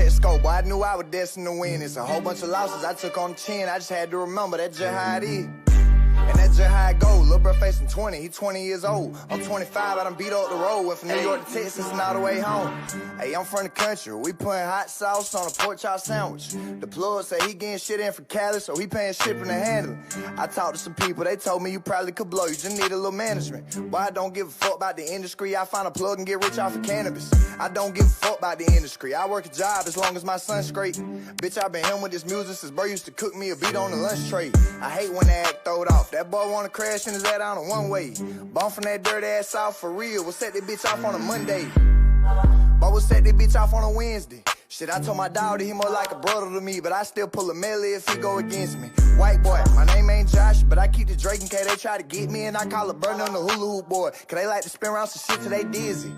Let's go, boy, I knew I was destined to win. It's a whole bunch of losses I took on the chin. I just had to remember that just how it is. And that's just how it go. Lil' bro facing 20, he 20 years old. I'm 25, I done beat up the road. Went from New York to Texas and all the way home. Hey, I'm from the country, we putting hot sauce on a pork chop sandwich. The plug say he getting shit in from Cali, so he paying shipping and handling. I talked to some people, they told me you probably could blow, you just need a little management. Boy, I don't give a fuck about the industry, I find a plug and get rich off of cannabis. I don't give a fuck about the industry, I work a job as long as my son's straight. Bitch, I been him with this music since bro used to cook me a beat on the lunch tray. I hate when they act throwed off, that boy wanna crash in his head on a one-way. Bum from that dirty ass off for real, we'll set that bitch off on a Monday. But we'll set that bitch off on a Wednesday. Shit, I told my dog that he more like a brother to me, but I still pull a melee if he go against me. White boy, my name ain't Josh, but I keep the Drake in case they try to get me, and I call a burner on the hula hoop boy, cause they like to spin around some shit till they dizzy.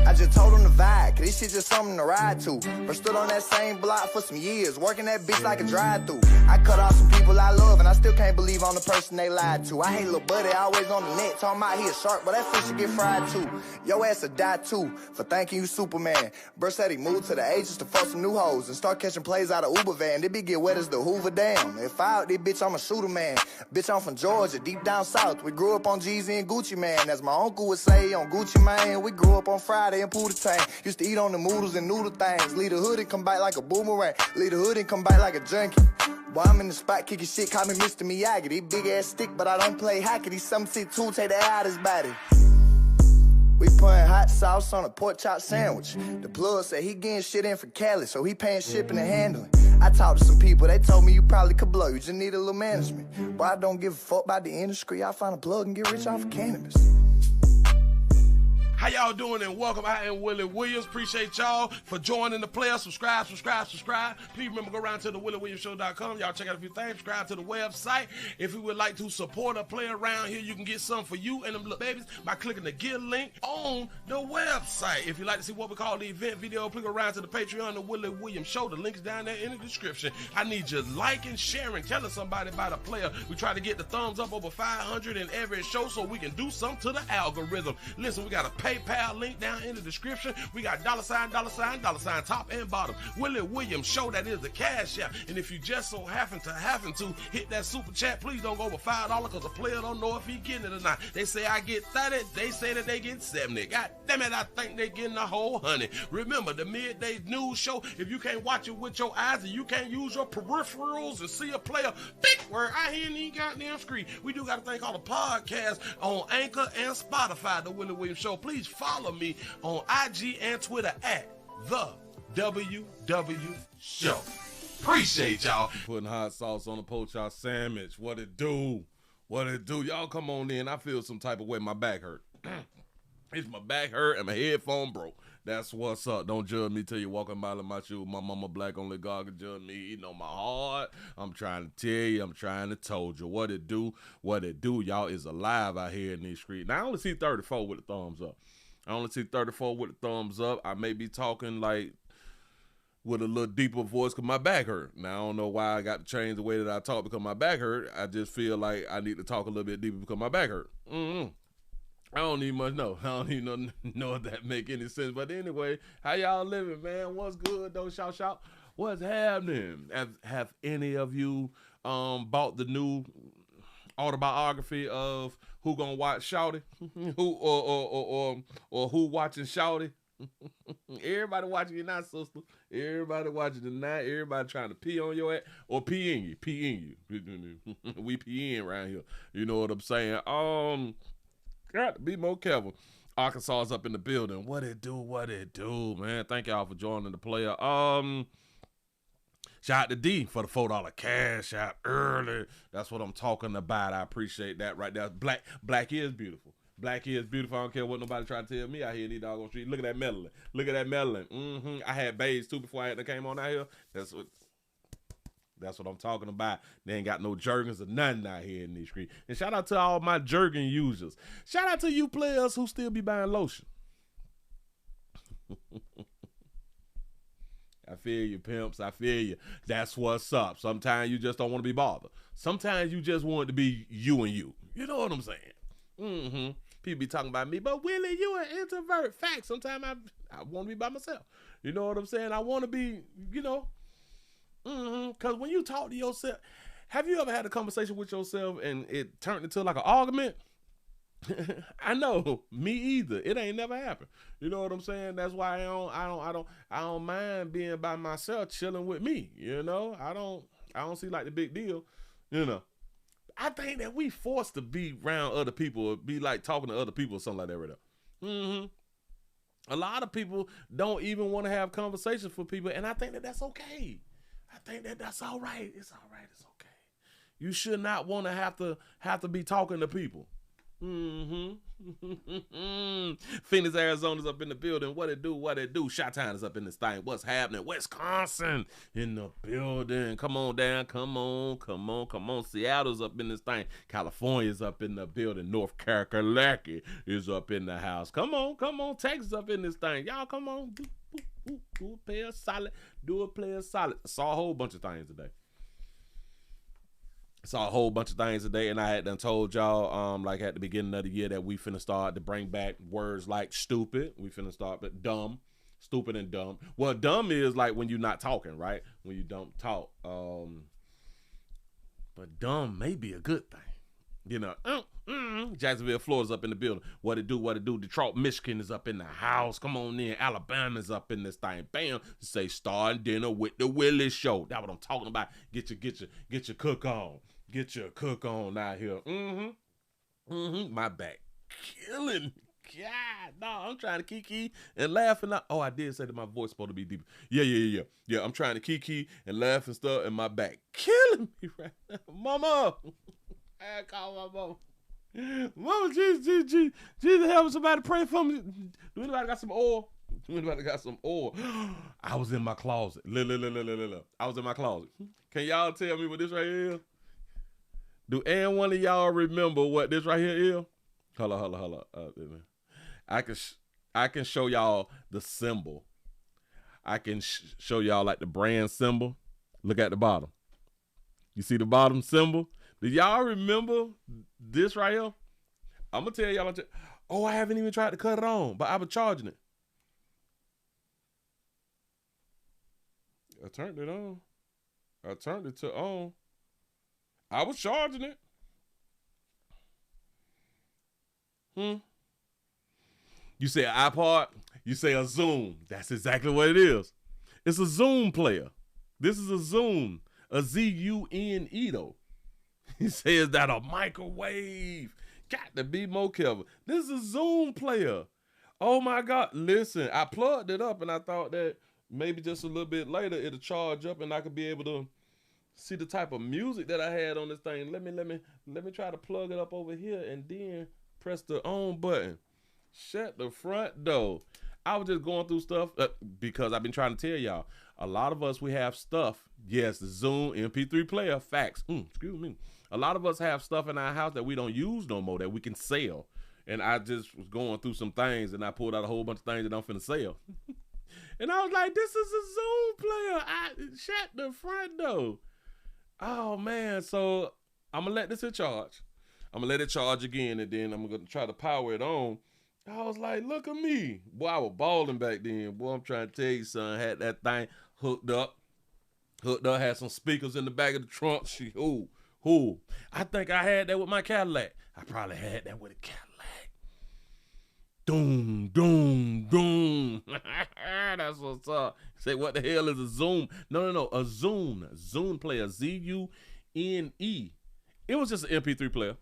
I just told them to vibe, cause this shit just something to ride to. But stood on that same block for some years, working that bitch like a drive-thru. I cut off some people I love, and I still can't believe I'm the person they lied to. I hate little buddy, always on the net, talking about he a shark, but that fish should get fried too. Your ass will die too, for thanking you Superman. Bro said he moved to the Ages to fuck some new hoes, and start catching plays out of Uber van. They be get wet as the Hoover Dam. If I out this bitch, I'm a shooter man. Bitch, I'm from Georgia, deep down south. We grew up on Jeezy and Gucci Man. As my uncle would say, on Gucci Man. We grew up on Friday and Pootie Tang. Used to eat on the noodles and noodle things. Leave the hood and come back like a boomerang. Leave the hood and come back like a junkie. Boy, I'm in the spot kicking shit, call me Mr. Miyagi. These big ass stick, but I don't play hockey. These 7'2", take the air out his body. We putting hot sauce on a pork chop sandwich. The plug said he getting shit in from Cali, so he paying shipping and handling. I talked to some people, they told me you probably could blow, you just need a little management. Boy, I don't give a fuck about the industry, I find a plug and get rich off of cannabis. How y'all doing, and welcome. I am Willie Williams. Appreciate y'all for joining the player. Subscribe. Please remember, go around to the WillieWilliamsShow.com. Y'all check out a few things. Subscribe to the website. If you would like to support a player around here, you can get something for you and them little babies by clicking the Get link on the website. If you'd like to see what we call the event video, please go around to the Patreon, the Willie Williams Show. The link's down there in the description. I need your liking, sharing, telling somebody about a player. We try to get the thumbs up over 500 in every show so we can do something to the algorithm. Listen, we got a PayPal link down in the description. We got $, top and bottom. Willie Williams Show, that is the cash app. And if you just so happen to hit that super chat, please don't go over $5 because the player don't know if he getting it or not. They say I get 30, they say that they get 70. God damn it, I think they getting the whole 100. Remember, the midday news show, if you can't watch it with your eyes and you can't use your peripherals and see a player, big word, I hear any goddamn screen. We do got a thing called a podcast on Anchor and Spotify, the Willie Williams Show. Please follow me on IG and Twitter at the WW Show. Appreciate y'all. Putting hot sauce on a pork chop sandwich. What it do? What it do? Y'all come on in. I feel some type of way. My back hurt. It's my back hurt and my headphone broke. That's what's up. Don't judge me till you walking by in my shoes. My mama black, only God can judge me. You know my heart. I'm trying to tell you. I'm trying to told you. What it do? What it do? Y'all is alive out here in these streets. Now, I only see 34 with the thumbs up. I only see 34 with the thumbs up. I may be talking like with a little deeper voice because my back hurt. Now, I don't know why I got to change the way that I talk because my back hurt. I just feel like I need to talk a little bit deeper because my back hurt. I don't even much know. I don't even know if that make any sense. But anyway, how y'all living, man? What's good, though? Shout. What's happening? Have any of you bought the new autobiography of Who Gonna Watch Shawty? Who or Who Watching Shawty? Everybody watching you now, sister. Everybody watching you now. Everybody trying to pee on your ass or pee in you. We pee in around here. You know what I'm saying? Got to be more careful. Arkansas is up in the building. What it do, man? Thank y'all for joining the player. Shout out to D for the $4 cash out early. That's what I'm talking about. I appreciate that right there. Black is beautiful. Black is beautiful. I don't care what nobody try to tell me out here in these doggone streets. Look at that melanin. Look at that melanin. I had beige too before I came on out here. That's what I'm talking about. They ain't got no jergens or nothing out here in these streets. And shout out to all my jergen users. Shout out to you players who still be buying lotion. I feel you, pimps. I feel you. That's what's up. Sometimes you just don't want to be bothered. Sometimes you just want it to be you and you. You know what I'm saying? People be talking about me, but Willie, you an introvert. Fact, sometimes I want to be by myself. You know what I'm saying? I want to be, you know, because when you talk to yourself, have you ever had a conversation with yourself and it turned into like an argument? I know, me either. It ain't never happened. You know what I'm saying? That's why I don't mind being by myself, chilling with me. You know, I don't see like the big deal. You know, I think that we forced to be around other people or be like talking to other people or something like that right now. A lot of people don't even want to have conversations with people, and I think that that's okay. I think that that's all right. It's all right. It's okay. You should not want to have to be talking to people. Phoenix, Arizona's up in the building. What it do? What it do? Chi-Town is up in this thing. What's happening? Wisconsin in the building. Come on down. Come on. Seattle's up in this thing. California's up in the building. North Carolina is up in the house. Come on. Texas up in this thing. Y'all come on. Do a player solid. I saw a whole bunch of things today. And I had done told y'all, like at the beginning of the year, that we finna start to bring back words like stupid. We finna start, but dumb, stupid and dumb. Well, dumb is like when you're not talking, right? When you don't talk. But dumb may be a good thing. You know, Jacksonville, Florida's up in the building. What it do? Detroit, Michigan is up in the house. Come on in. Alabama's up in this thing. Bam. Say starting dinner with the Willie show. That's what I'm talking about. Get your cook on. Get your cook on out here. My back killing me. God, no, I'm trying to kiki and laugh and oh, I did say that my voice supposed to be deep. Yeah. I'm trying to kiki and laugh and stuff, and my back killing me right now. Mama. I call my mama. Mama, Jesus, help somebody pray for me. Do anybody got some oil? I was in my closet. Look. I was in my closet. Can y'all tell me what this right here is? Do any one of y'all remember what this right here is? Hold on. I can show y'all the symbol. I can show y'all like the brand symbol. Look at the bottom. You see the bottom symbol? Do y'all remember this right here? I'm going to tell y'all. Oh, I haven't even tried to cut it on, but I was charging it. I turned it on. I turned it to on. I was charging it. You say an iPod, you say a Zoom. That's exactly what it is. It's a Zoom player. This is a Zoom, a Z-U-N-E though. He says that a microwave. Got to be more careful. This is a Zoom player. Oh my God. Listen, I plugged it up and I thought that maybe just a little bit later it'll charge up and I could be able to see the type of music that I had on this thing. Let me try to plug it up over here and then press the on button. Shut the front door. I was just going through stuff because I've been trying to tell y'all. A lot of us, we have stuff. Yes, the Zoom MP3 player, facts. Excuse me. A lot of us have stuff in our house that we don't use no more that we can sell. And I just was going through some things and I pulled out a whole bunch of things that I'm finna sell. And I was like, this is a Zoom player. Shut the front door. Oh man, so I'm gonna let this in charge. I'm gonna let it charge again and then I'm gonna try to power it on. I was like, look at me. Boy, I was balling back then. Boy, I'm trying to tell you, son, had that thing hooked up, had some speakers in the back of the trunk. I think I had that with my Cadillac. I probably had that with a Cadillac. Doom, doom, doom. That's what's up. Say, what the hell is a Zoom? No, a Zoom player, Z-U-N-E. It was just an MP3 player.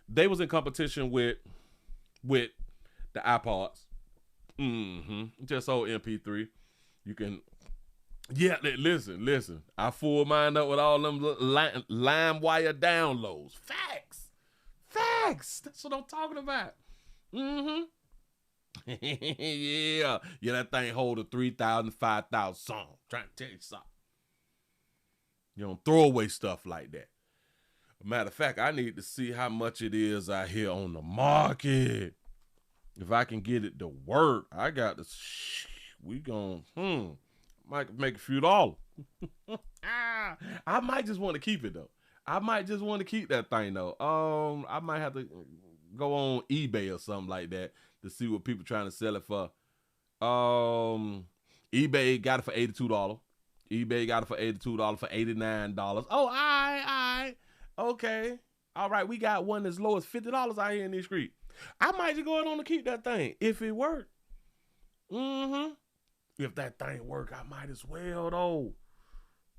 They was in competition with the iPods. Just old MP3. You can, yeah, listen. I full mine up with all them lime wire downloads. Facts. That's what I'm talking about. Yeah, that thing hold a 3,000, 5,000 song. Trying to tell you something. You don't throw away stuff like that. Matter of fact, I need to see how much it is out here on the market. If I can get it to work, I got to, we gon', might make a few dollars. I might just want to keep it though. I might just want to keep that thing though. I might have to go on eBay or something like that to see what people trying to sell it for. eBay got it for $82. eBay got it for $82 for $89. Oh, all right. Okay. All right, we got one as low as $50 out here in these streets. I might just go ahead on to keep that thing if it worked. If that thing work, I might as well though.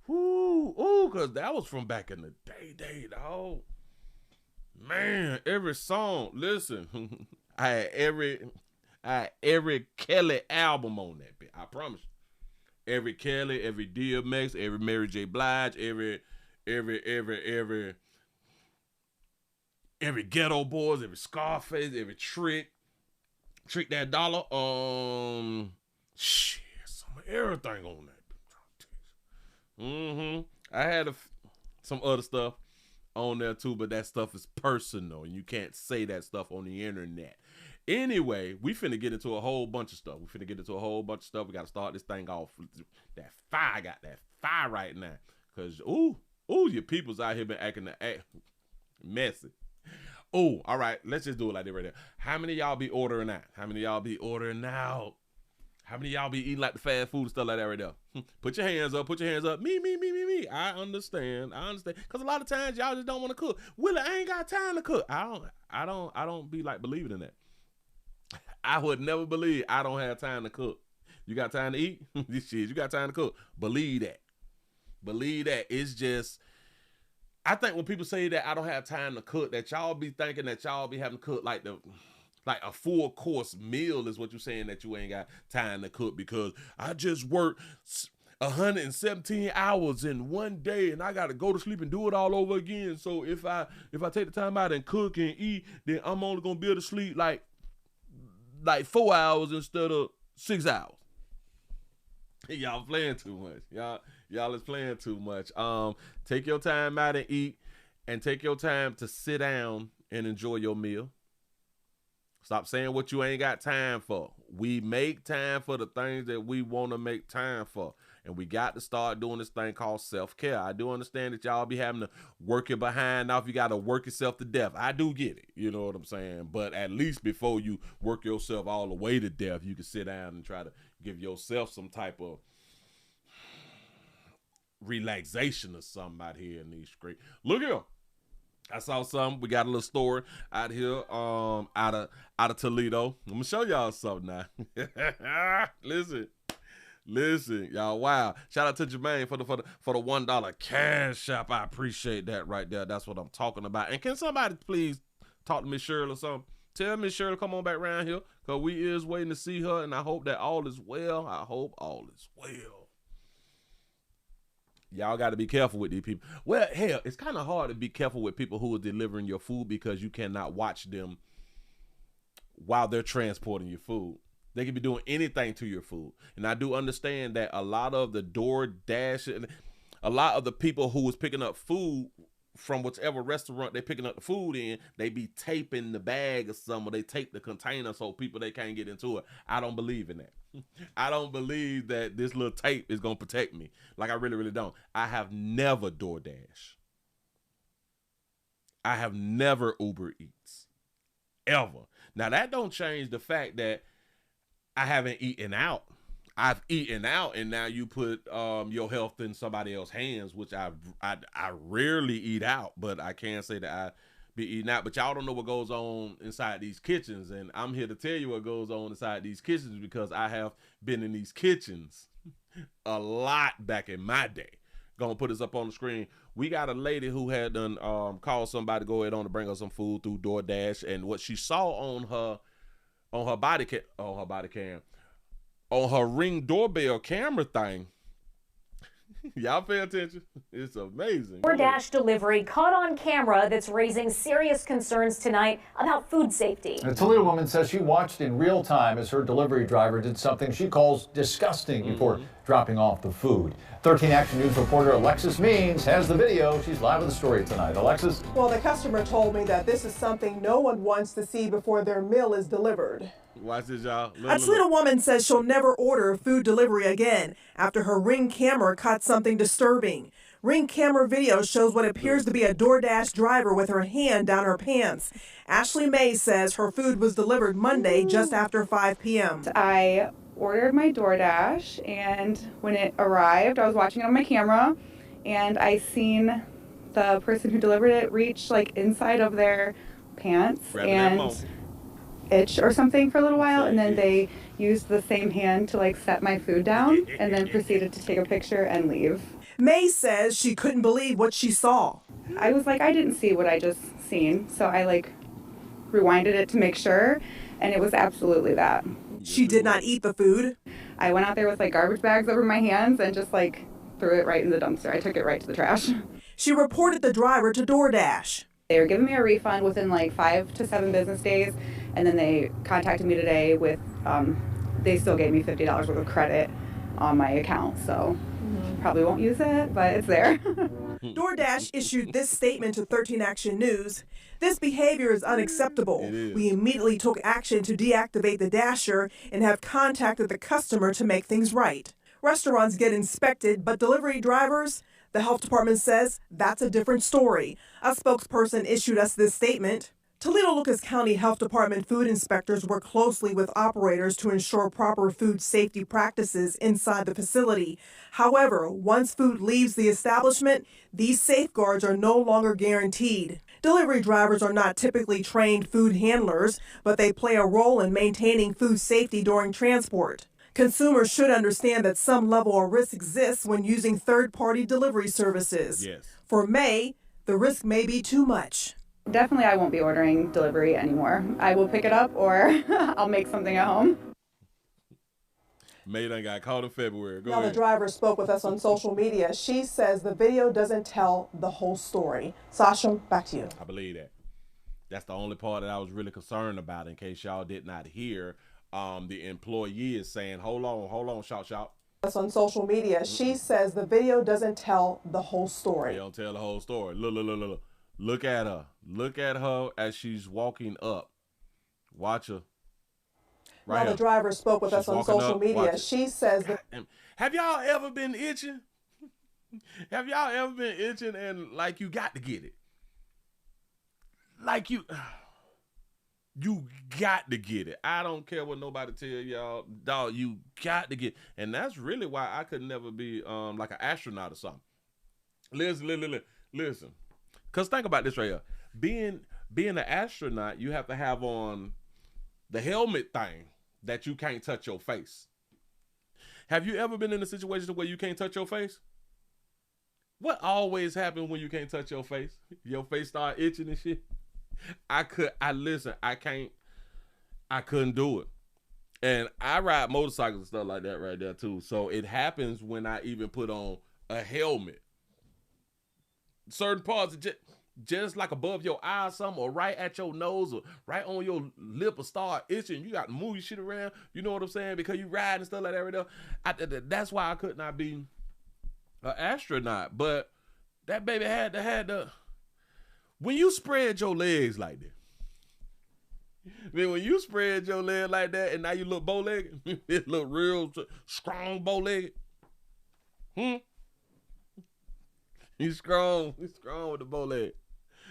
Ooh, cause that was from back in the day, dog. Man, every song. Listen, I had every Kelly album on that bit. I promise you. Every Kelly, every DMX, every Mary J. Blige, every Ghetto Boys, every Scarface, every Trick That Dollar. Shit, some of everything on that. I had some other stuff on there too, but that stuff is personal, and you can't say that stuff on the internet. Anyway, we finna get into a whole bunch of stuff. We got to start this thing off. That fire, got that fire right now. Cause your people's out here been acting messy. Oh, all right, let's just do it like that right there. How many of y'all be ordering out? How many of y'all be ordering out? How many of y'all be eating like the fast food and stuff like that right there? Put your hands up. Me. I understand. Cause a lot of times y'all just don't want to cook. Willie, I ain't got time to cook. I don't be like believing in that. I would never believe I don't have time to cook. You got time to eat? This shit, you got time to cook. Believe that. It's just, I think when people say that I don't have time to cook, that y'all be thinking that y'all be having to cook like a full course meal is what you're saying, that you ain't got time to cook because I just worked 117 hours in one day and I got to go to sleep and do it all over again. So if I take the time out and cook and eat, then I'm only going to be able to sleep like 4 hours instead of 6 hours. Y'all playing too much. Y'all is playing too much. Take your time out and eat, and take your time to sit down and enjoy your meal. Stop saying what you ain't got time for. We make time for the things that we want to make time for. And we got to start doing this thing called self-care. I do understand that y'all be having to work your behind off. You got to work yourself to death. I do get it. You know what I'm saying? But at least before you work yourself all the way to death, you can sit down and try to give yourself some type of relaxation or something out here in these streets. Look here. I saw something. We got a little story out here, out of Toledo. I'm gonna show y'all something now. Listen, y'all. Wow! Shout out to Jermaine for the $1 cash app. I appreciate that right there. That's what I'm talking about. And can somebody please talk to Miss Shirley or something? Tell Miss Shirley come on back around here, cause we is waiting to see her, and I hope that all is well. I hope all is well. Y'all got to be careful with these people. Well, hell, it's kind of hard to be careful with people who are delivering your food because you cannot watch them while they're transporting your food. They can be doing anything to your food. And I do understand that a lot of the DoorDash, a lot of the people who was picking up food from whichever restaurant they're picking up the food in, they be taping the bag or something, or they tape the container so people, they can't get into it. I don't believe in that. I don't believe that this little tape is going to protect me. Like, I really, really don't. I have never DoorDash. I have never Uber Eats. Ever. Now, that don't change the fact that I haven't eaten out. I've eaten out, and now you put your health in somebody else's hands, which I rarely eat out, but I can say that I be eating out. But y'all don't know what goes on inside these kitchens, and I'm here to tell you what goes on inside these kitchens because I have been in these kitchens a lot back in my day. Gonna put this up on the screen. We got a lady who had done called somebody to go ahead on to bring her some food through DoorDash, and what she saw on her body cam. On her Ring doorbell camera thing. Y'all pay attention. It's amazing. DoorDash delivery caught on camera that's raising serious concerns tonight about food safety. A Toledo woman says she watched in real time as her delivery driver did something she calls disgusting before dropping off the food. 13 Action News reporter Alexis Means has the video. She's live with the story tonight. Alexis? Well, the customer told me that this is something no one wants to see before their meal is delivered. Watch this, y'all. A Toledo woman says she'll never order food delivery again after her Ring camera caught something disturbing. Ring camera video shows what appears to be a DoorDash driver with her hand down her pants. Ashley May says her food was delivered Monday just after 5 p.m. I ordered my DoorDash, and when it arrived, I was watching it on my camera, and I seen the person who delivered it reach like inside of their pants and itch or something for a little while, and then they used the same hand to like set my food down and then proceeded to take a picture and leave. May says she couldn't believe what she saw. I was like, I didn't see what I just seen, so I like rewinded it to make sure, and it was absolutely that. She did not eat the food. I went out there with like garbage bags over my hands and just like threw it right in the dumpster. I took it right to the trash. She reported the driver to DoorDash. They were giving me a refund within like 5 to 7 business days, and then they contacted me today with, they still gave me $50 worth of credit on my account, so probably won't use it, but it's there. DoorDash issued this statement to 13 Action News. This behavior is unacceptable. We immediately took action to deactivate the dasher and have contacted the customer to make things right. Restaurants get inspected, but delivery drivers, the health department says that's a different story. A spokesperson issued us this statement. Toledo-Lucas County Health Department food inspectors work closely with operators to ensure proper food safety practices inside the facility. However, once food leaves the establishment, these safeguards are no longer guaranteed. Delivery drivers are not typically trained food handlers, but they play a role in maintaining food safety during transport. Consumers should understand that some level of risk exists when using third-party delivery services. Yes. For May, the risk may be too much. Definitely I won't be ordering delivery anymore. I will pick it up or I'll make something at home. May done got caught in February. Go Now ahead. the driver spoke with us on social media. She says the video doesn't tell the whole story. Sasha, back to you. I believe that. That's the only part that I was really concerned about, in case y'all did not hear. The employee is saying, hold on, shout. Us on social media. She says the video doesn't tell the whole story. They don't tell the whole story. Look. Look at her. Look at her as she's walking up. Watch her. Right. Now the driver spoke with us on social media. She says that. Have y'all ever been itching? Have y'all ever been itching and like you got to get it? Like you got to get it. I don't care what nobody tell y'all. Dog, you got to get it. And that's really why I could never be like an astronaut or something. Listen. Because think about this right here. Being an astronaut, you have to have on the helmet thing that you can't touch your face. Have you ever been in a situation where you can't touch your face? What always happens when you can't touch your face? Your face start itching and shit. I couldn't do it. And I ride motorcycles and stuff like that right there too. So it happens when I even put on a helmet. Certain parts just like above your eye or something, or right at your nose, or right on your lip, or start itching. You got to move your shit around. You know what I'm saying? Because you ride and stuff like that right there. That's why I could not be an astronaut. But that baby had the when you spread your legs like that. Then when you spread your leg like that, and now you look bow-legged, it look real strong bow-legged. He's strong with the bow leg.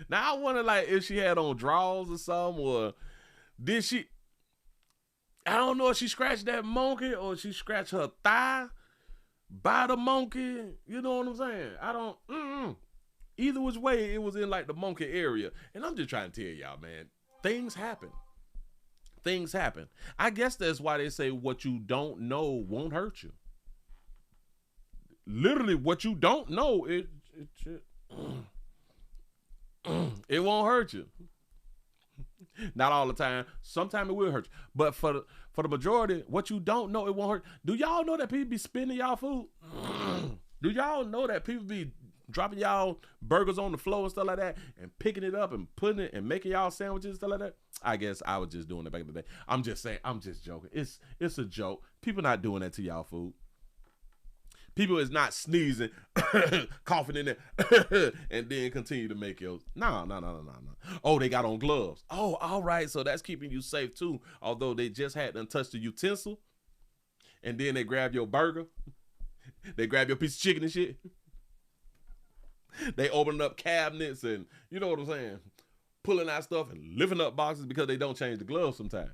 Now I wonder, like, if she had on drawers or something, or did she? I don't know if she scratched that monkey or she scratched her thigh by the monkey. You know what I'm saying? I don't. Either which way, it was in like the monkey area. And I'm just trying to tell y'all, man, things happen. Things happen. I guess that's why they say what you don't know won't hurt you. Literally, what you don't know, it won't hurt you. Not all the time. Sometimes it will hurt you. But for the majority, what you don't know, it won't hurt. Do y'all know that people be spending y'all food? Do y'all know that people be dropping y'all burgers on the floor and stuff like that, and picking it up and putting it and making y'all sandwiches and stuff like that? I guess I was just doing it back in the day. I'm just saying, I'm just joking. It's a joke. People not doing that to y'all food. People is not sneezing, coughing in there, and then continue to make yours. No. Oh, they got on gloves. Oh, all right. So that's keeping you safe too. Although they just hadn't touched the utensil, and then they grab your burger. They grab your piece of chicken and shit. They opening up cabinets and, you know what I'm saying, pulling out stuff and lifting up boxes because they don't change the gloves sometimes.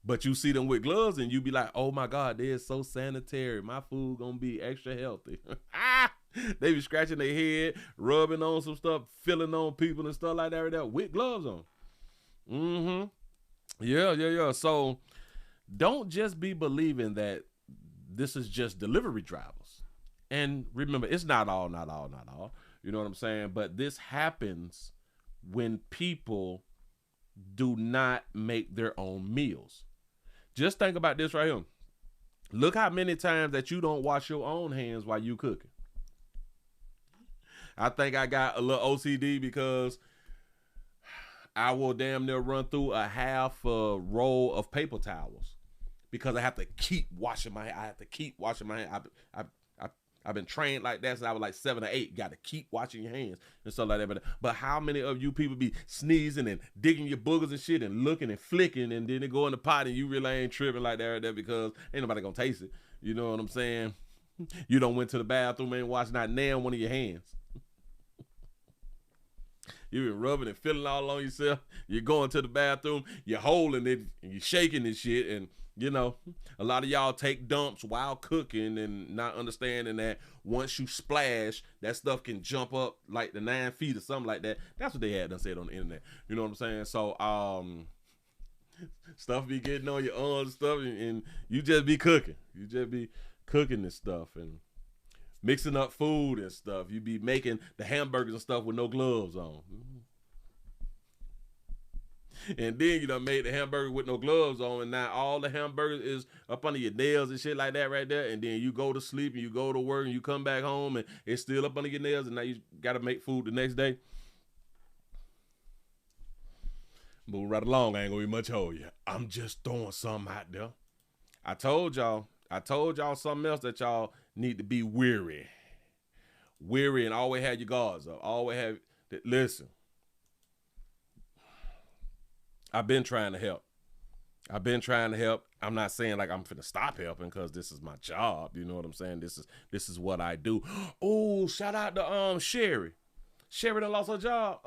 But you see them with gloves and you be like, oh my God, they're so sanitary. My food gonna be extra healthy. They be scratching their head, rubbing on some stuff, feeling on people and stuff like that right there with gloves on. Yeah. So don't just be believing that this is just delivery drivers. And remember, it's not all. You know what I'm saying? But this happens when people do not make their own meals. Just think about this right here. Look how many times that you don't wash your own hands while you cooking. I think I got a little OCD because I will damn near run through a half a roll of paper towels because I have to keep washing my hand. I've been trained like that since I was like 7 or 8. Got to keep washing your hands and stuff like that. But how many of you people be sneezing and digging your boogers and shit and looking and flicking and then they go in the pot and you really ain't tripping like that right there because ain't nobody gonna taste it. You know what I'm saying? You done went to the bathroom and ain't washed not nail one of your hands. You been rubbing and feeling all on yourself. You're going to the bathroom, you're holding it and you're shaking this shit. And you know, a lot of y'all take dumps while cooking and not understanding that once you splash, that stuff can jump up like the 9 feet or something like that. That's what they had done said on the internet. You know what I'm saying? So, stuff be getting on your arms and stuff, and you just be cooking. You just be cooking this stuff and mixing up food and stuff. You be making the hamburgers and stuff with no gloves on. And then you done made the hamburger with no gloves on, and now all the hamburgers is up under your nails and shit like that right there. And then you go to sleep and you go to work and you come back home and it's still up under your nails, and now you got to make food the next day. Move right along, I ain't gonna be much hold you. I'm just throwing something out there. I told y'all something else that y'all need to be weary. Weary and always have your guards up. Always have, listen. I've been trying to help. I'm not saying like I'm finna stop helping because this is my job. You know what I'm saying? This is what I do. Oh, shout out to Sherry. Sherry done lost her job.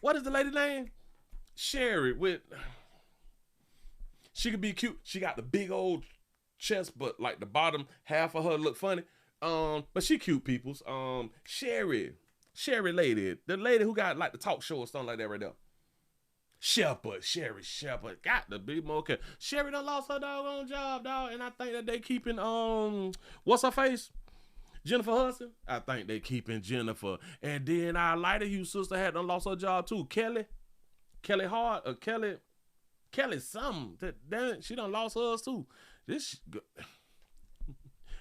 What is the lady name? Sherry she could be cute. She got the big old chest, but like the bottom half of her look funny. But she cute peoples. Sherry lady, the lady who got like the talk show or something like that right there. Sherry Shepherd, got to be more careful. Sherry done lost her doggone job, dog, and I think that they keeping what's her face? Jennifer Hudson. I think they keeping Jennifer, and then our Lighter Hugh sister had done lost her job too. Kelly Hart or Kelly something. Damn, she done lost hers too.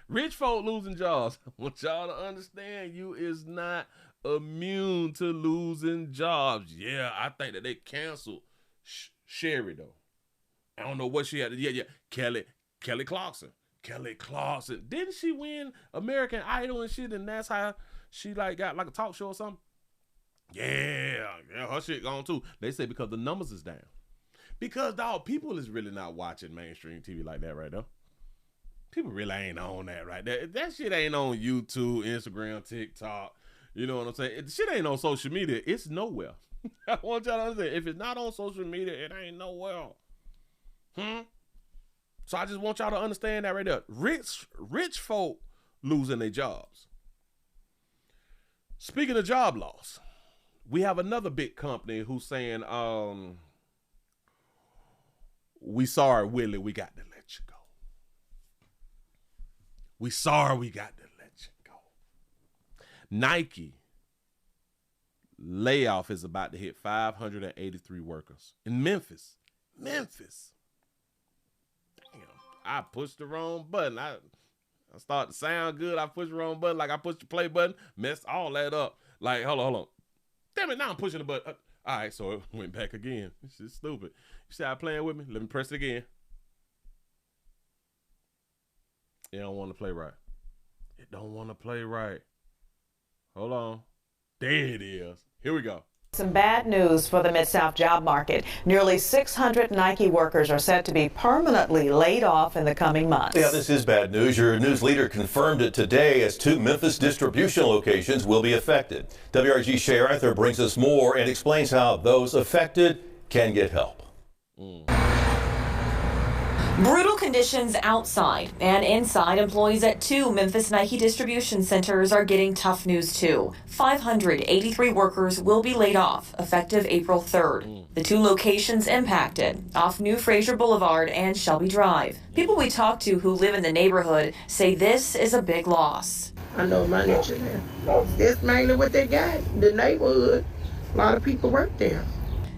Rich folk losing jobs. I want y'all to understand, you is not immune to losing jobs. Yeah, I think that they canceled Sherry though. I don't know what she had. Yeah. Kelly Clarkson. Didn't she win American Idol and shit? And that's how she like got like a talk show or something. Yeah, her shit gone too. They say because the numbers is down. Because dog, people is really not watching mainstream TV like that right now. People really ain't on that right there. That shit ain't on YouTube, Instagram, TikTok. You know what I'm saying? The shit ain't on social media. It's nowhere. I want y'all to understand. If it's not on social media, it ain't nowhere. So I just want y'all to understand that right there. Rich folk losing their jobs. Speaking of job loss, we have another big company who's saying, we sorry, Willie, we got to let you go. We sorry we got to let you go. Nike layoff is about to hit 583 workers in Memphis. Damn, I pushed the wrong button. I started to sound good. I pushed the wrong button. Like I pushed the play button, messed all that up. Like, hold on. Damn it, now I'm pushing the button. All right, so it went back again. This is stupid. You started playing with me? Let me press it again. It don't want to play right. Hold on. There it is. Here we go. Some bad news for the Mid-South job market. Nearly 600 Nike workers are set to be permanently laid off in the coming months. Yeah, this is bad news. Your news leader confirmed it today as 2 Memphis distribution locations will be affected. WRG Shay Arthur brings us more and explains how those affected can get help. Brutal conditions outside and inside. Employees at 2 Memphis Nike distribution centers are getting tough news too. 583 workers will be laid off effective April 3rd. The 2 locations impacted off New Fraser Boulevard and Shelby Drive. People we talked to who live in the neighborhood say this is a big loss. I know my nature there. That's mainly what they got. The neighborhood. A lot of people work there.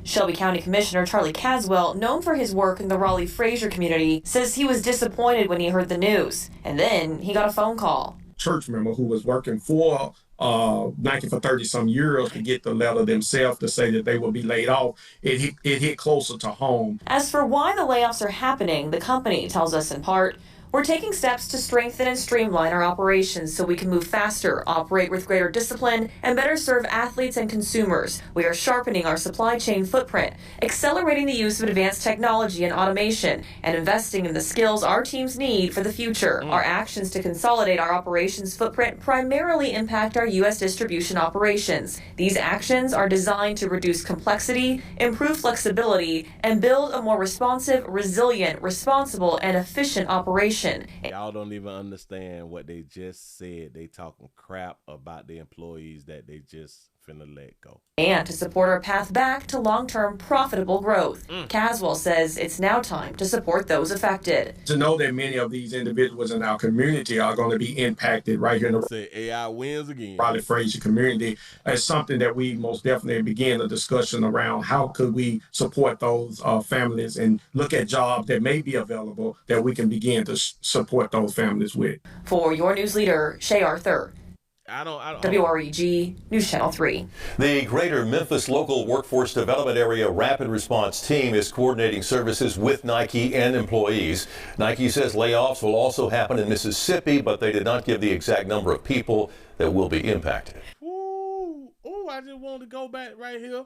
Shelby County Commissioner Charlie Caswell, known for his work in the Raleigh-Fraser community, says he was disappointed when he heard the news. And then he got a phone call. Church member who was working for Nike for 30-some years to get the letter themselves to say that they will be laid off. It hit closer to home. As for why the layoffs are happening, the company tells us in part, we're taking steps to strengthen and streamline our operations so we can move faster, operate with greater discipline, and better serve athletes and consumers. We are sharpening our supply chain footprint, accelerating the use of advanced technology and automation, and investing in the skills our teams need for the future. Our actions to consolidate our operations footprint primarily impact our U.S. distribution operations. These actions are designed to reduce complexity, improve flexibility, and build a more responsive, resilient, responsible, and efficient operation. Y'all don't even understand what they just said. They talking crap about the employees that they just finna let go. And to support our path back to long-term profitable growth. Caswell says it's now time to support those affected. To know that many of these individuals in our community are going to be impacted right here in the Say AI wins again. Raleigh-Fraser community is something that we most definitely begin a discussion around. How could we support those families and look at jobs that may be available that we can begin to support those families with. For your news leader, Shay Arthur. I don't. WREG News Channel 3. The Greater Memphis Local Workforce Development Area Rapid Response Team is coordinating services with Nike and employees. Nike says layoffs will also happen in Mississippi, but they did not give the exact number of people that will be impacted. Ooh, I just want to go back right here.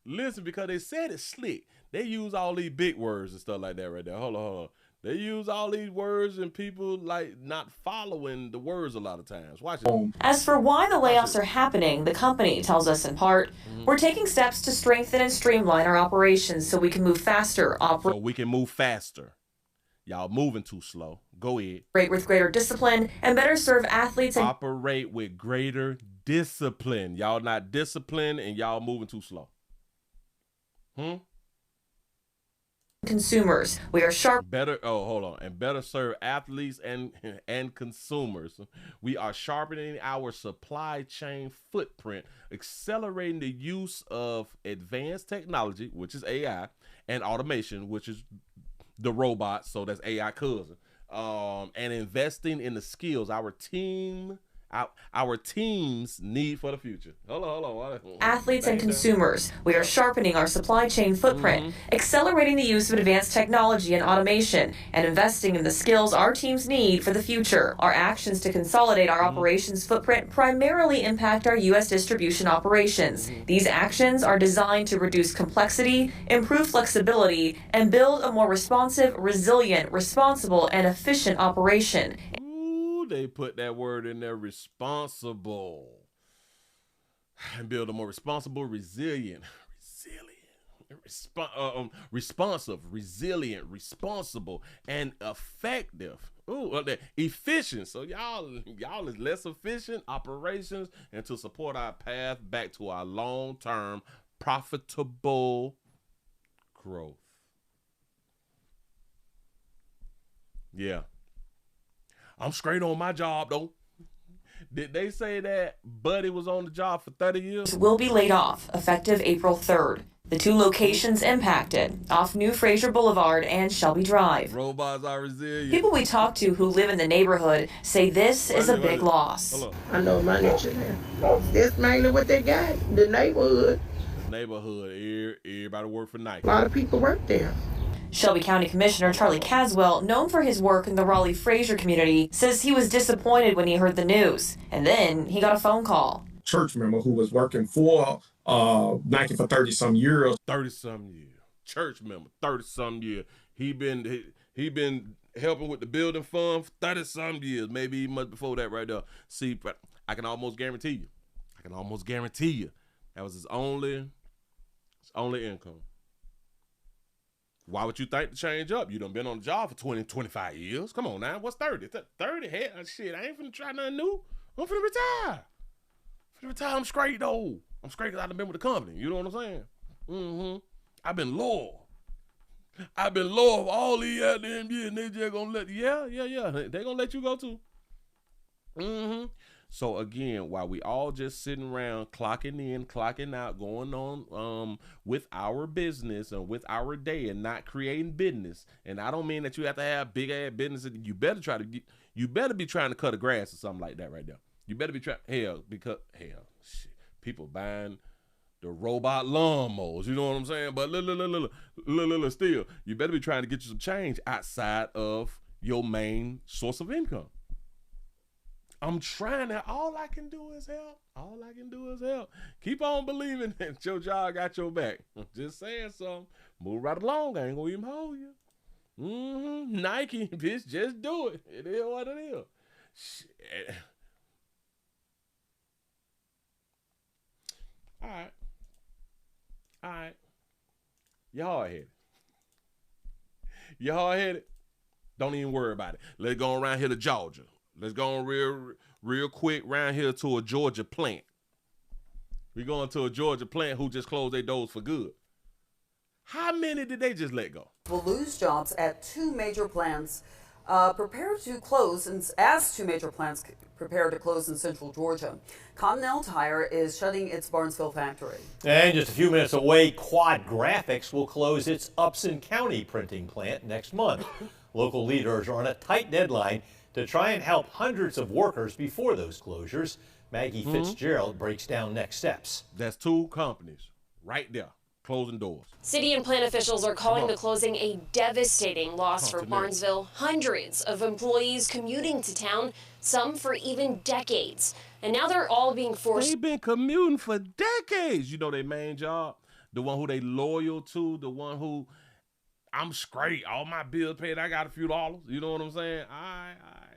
Listen, because they said it's slick. They use all these big words and stuff like that right there. Hold on. They use all these words and people like not following the words a lot of times. Watch it. As for why the layoffs are happening, the company tells us in part, we're taking steps to strengthen and streamline our operations so we can move faster. So we can move faster. Y'all moving too slow. Go ahead. Operate with greater discipline and better serve athletes. And operate with greater discipline. Y'all not disciplined and y'all moving too slow. Consumers. We are sharp. And better serve athletes and consumers. We are sharpening our supply chain footprint, accelerating the use of advanced technology, which is AI, and automation, which is the robots, so that's AI cousin. And investing in the skills our teams need for the future. Hold on. Athletes and consumers. We are sharpening our supply chain footprint, accelerating the use of advanced technology and automation, and investing in the skills our teams need for the future. Our actions to consolidate our operations footprint primarily impact our U.S. distribution operations. These actions are designed to reduce complexity, improve flexibility, and build a more responsive, resilient, responsible, and efficient operation. They put that word in there, responsible, and build a more responsible, responsive, resilient, responsible, and effective. Efficient. So y'all is less efficient operations and to support our path back to our long-term profitable growth. Yeah. I'm straight on my job, though. Did they say that Buddy was on the job for 30 years? Will be laid off effective April 3rd. The 2 locations impacted off New Fraser Boulevard and Shelby Drive. Robots are resilient. People we talk to who live in the neighborhood say this is a big loss. I know my nature there. That's mainly what they got. The neighborhood. Everybody work for Nike. A lot of people work there. Shelby County Commissioner Charlie Caswell, known for his work in the Raleigh-Fraser community, says he was disappointed when he heard the news. And then he got a phone call. Church member who was working for Nike for 30-some years. 30-some years. Church member, 30-some years. He been helping with the building fund for 30-some years, maybe even much before that right there. See, I can almost guarantee you that was his only income. Why would you think to change up? You done been on the job for 20, 25 years. Come on now. What's 30? 30? Hell, shit, I ain't finna try nothing new. I'm finna retire. I'm straight, though. I'm straight because I've been with the company. You know what I'm saying? I've been loyal. For all these goddamn years, and they just gonna let, yeah. They gonna let you go too. So again, while we all just sitting around clocking in, clocking out, going on with our business and with our day and not creating business. And I don't mean that you have to have big ass business. You better be trying to cut the grass or something like that right there. You better be trying, shit, people buying the robot lawnmowers, you know what I'm saying? But still, you better be trying to get you some change outside of your main source of income. I'm trying to, all I can do is help. Keep on believing that your job got your back. I'm just saying something. Move right along. I ain't gonna even hold you. Nike, bitch, just do it. It is what it is. Shit. All right. You hard headed. Don't even worry about it. Let's go around here to Georgia. Let's go on real quick around here to a Georgia plant. We going to a Georgia plant who just closed their doors for good. How many did they just let go? Will lose jobs at two major plants prepare to close, as two major plants prepare to close in central Georgia. Continental Tire is shutting its Barnesville factory. And just a few minutes away, Quad Graphics will close its Upson County printing plant next month. Local leaders are on a tight deadline to try and help hundreds of workers before those closures. Maggie Fitzgerald breaks down next steps. That's two companies right there closing doors. City and plant officials are calling the closing a devastating loss for Barnesville. Hundreds of employees commuting to town, some for even decades. And now they're all being forced. They've been commuting for decades. You know their main job, the one who they loyal to, the one who I'm straight, all my bills paid, I got a few dollars. You know what I'm saying? All right,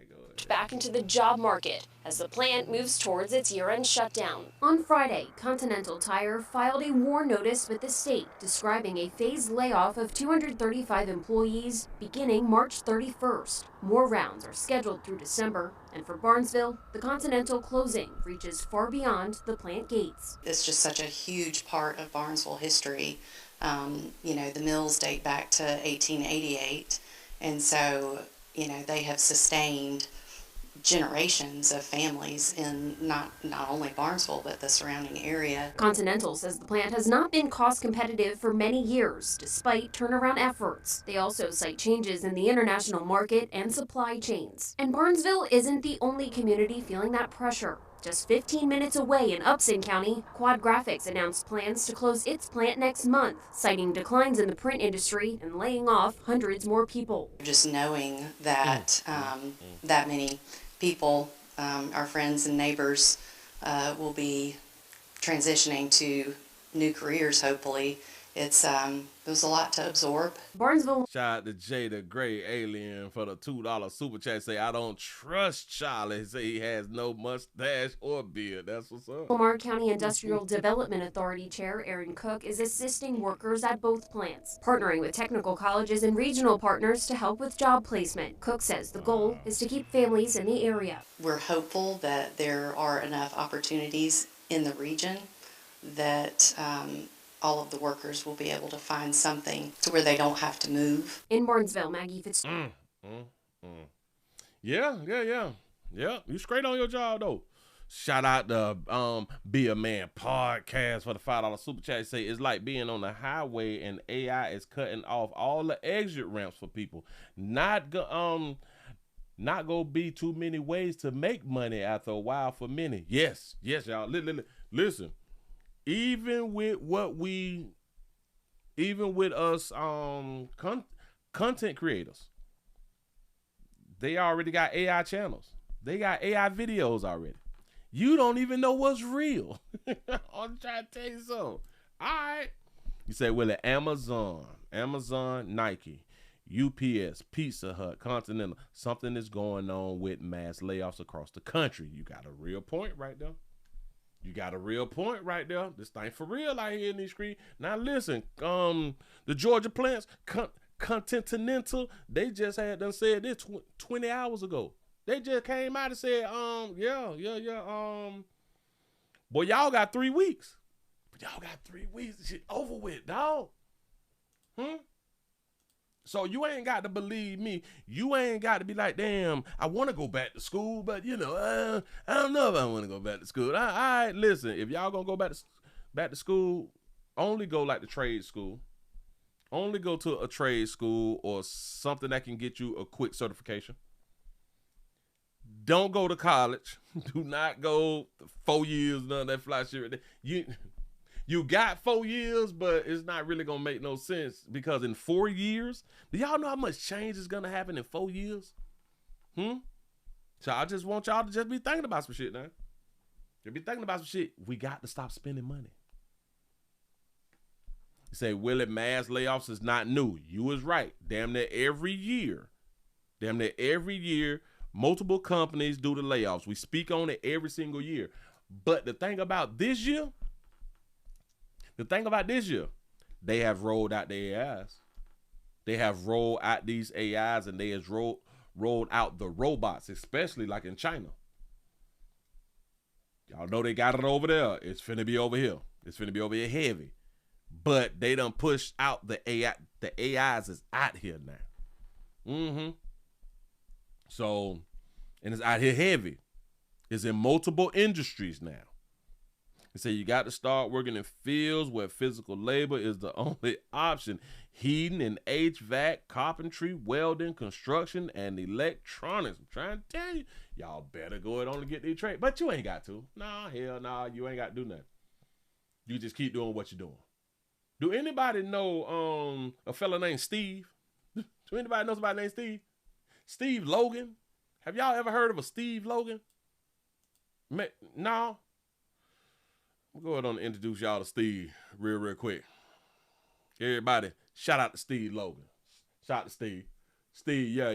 go ahead. Back into the job market as the plant moves towards its year-end shutdown. On Friday, Continental Tire filed a WARN notice with the state describing a phased layoff of 235 employees beginning March 31st. More rounds are scheduled through December, and for Barnesville, the Continental closing reaches far beyond the plant gates. It's just such a huge part of Barnesville history. You know, the mills date back to 1888, and so, you know, they have sustained generations of families in not only Barnesville, but the surrounding area. Continental says the plant has not been cost competitive for many years, despite turnaround efforts. They also cite changes in the international market and supply chains. And Barnesville isn't the only community feeling that pressure. Just 15 minutes away in Upson County, Quad Graphics announced plans to close its plant next month, citing declines in the print industry and laying off hundreds more people. Just knowing that that many people, our friends and neighbors, will be transitioning to new careers, hopefully. It was a lot to absorb. Barnesville. Shout out to Jay the Gray Alien for the $2 super chat. Say, I don't trust Charlie. Say he has no mustache or beard. That's what's up. Lamar County Industrial Development Authority Chair Aaron Cook is assisting workers at both plants, partnering with technical colleges and regional partners to help with job placement. Cook says the goal is to keep families in the area. We're hopeful that there are enough opportunities in the region that all of the workers will be able to find something to where they don't have to move. In Barnesville, Maggie Fitzgerald. Yeah. You straight on your job, though. Shout out to Be a Man podcast for the $5 super chat. Say it's like being on the highway and AI is cutting off all the exit ramps for people. Not gonna be too many ways to make money after a while for many. Yes, y'all. Listen. Even with us content creators, they already got AI channels. They got AI videos already. You don't even know what's real. I'm trying to tell you something. All right. You say, Willie, Amazon, Nike, UPS, Pizza Hut, Continental. Something is going on with mass layoffs across the country. You got a real point right there. This thing for real out here in these streets. Now listen, the Georgia plants, Continental, they just had done said this 20 hours ago. They just came out and said, boy, y'all got 3 weeks. Y'all got 3 weeks. This shit over with, dog. So you ain't got to believe me. You ain't got to be like, damn, I want to go back to school, but I don't know if I want to go back to school. All right, listen, if y'all gonna go back to school, only go like the trade school. Only go to a trade school or something that can get you a quick certification. Don't go to college. Do not go 4 years, none of that fly shit. You got 4 years, but it's not really going to make no sense because in 4 years, do y'all know how much change is going to happen in 4 years? So I just want y'all to just be thinking about some shit now. Just be thinking about some shit. We got to stop spending money. You say, Willie, mass layoffs is not new. You was right. Damn near every year, multiple companies do the layoffs. We speak on it every single year. But the thing about this year, they have rolled out the AIs. They have rolled out these AIs and they has rolled out the robots, especially like in China. Y'all know they got it over there. It's finna be over here. It's finna be over here heavy. But they done pushed out the AI. The AIs is out here now. So, and it's out here heavy. It's in multiple industries now. They say you got to start working in fields where physical labor is the only option. Heating and HVAC, carpentry, welding, construction, and electronics. I'm trying to tell you, y'all better go ahead on and get these trades. But you ain't got to. Nah, hell nah, you ain't got to do nothing. You just keep doing what you're doing. Do anybody know a fella named Steve? Do anybody know somebody named Steve? Steve Logan. Have y'all ever heard of a Steve Logan? No. I'm going to go ahead and introduce y'all to Steve real quick. Everybody, shout out to Steve Logan. Shout out to Steve. Steve, yeah.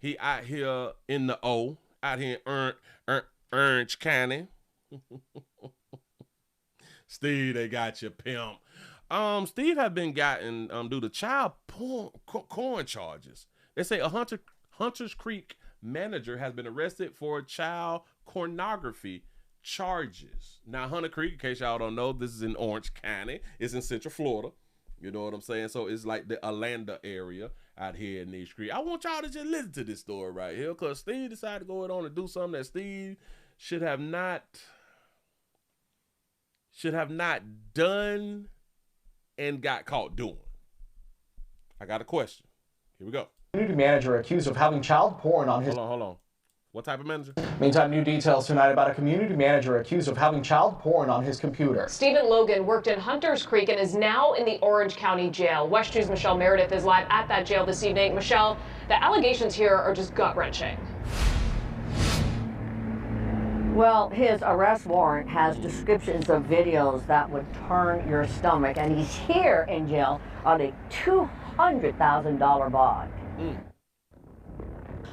He out here in the O, out here in Orange County. Steve, they got you, pimp. Steve have been gotten due to child porn charges. They say a Hunters Creek manager has been arrested for child pornography charges. Now, Hunter Creek, in case y'all don't know, this is in Orange County. It's in Central Florida. You know what I'm saying? So it's like the Orlando area out here in East Creek. I want y'all to just listen to this story right here because Steve decided to go on and do something that Steve should have not done and got caught doing. I got a question. Here we go. Community manager accused of having child porn on his... Hold on. What type of manager? Meantime, new details tonight about a community manager accused of having child porn on his computer. Stephen Logan worked in Hunters Creek and is now in the Orange County Jail. West 2's Michelle Meredith is live at that jail this evening. Michelle, the allegations here are just gut-wrenching. Well, his arrest warrant has descriptions of videos that would turn your stomach, and he's here in jail on a $200,000 bond.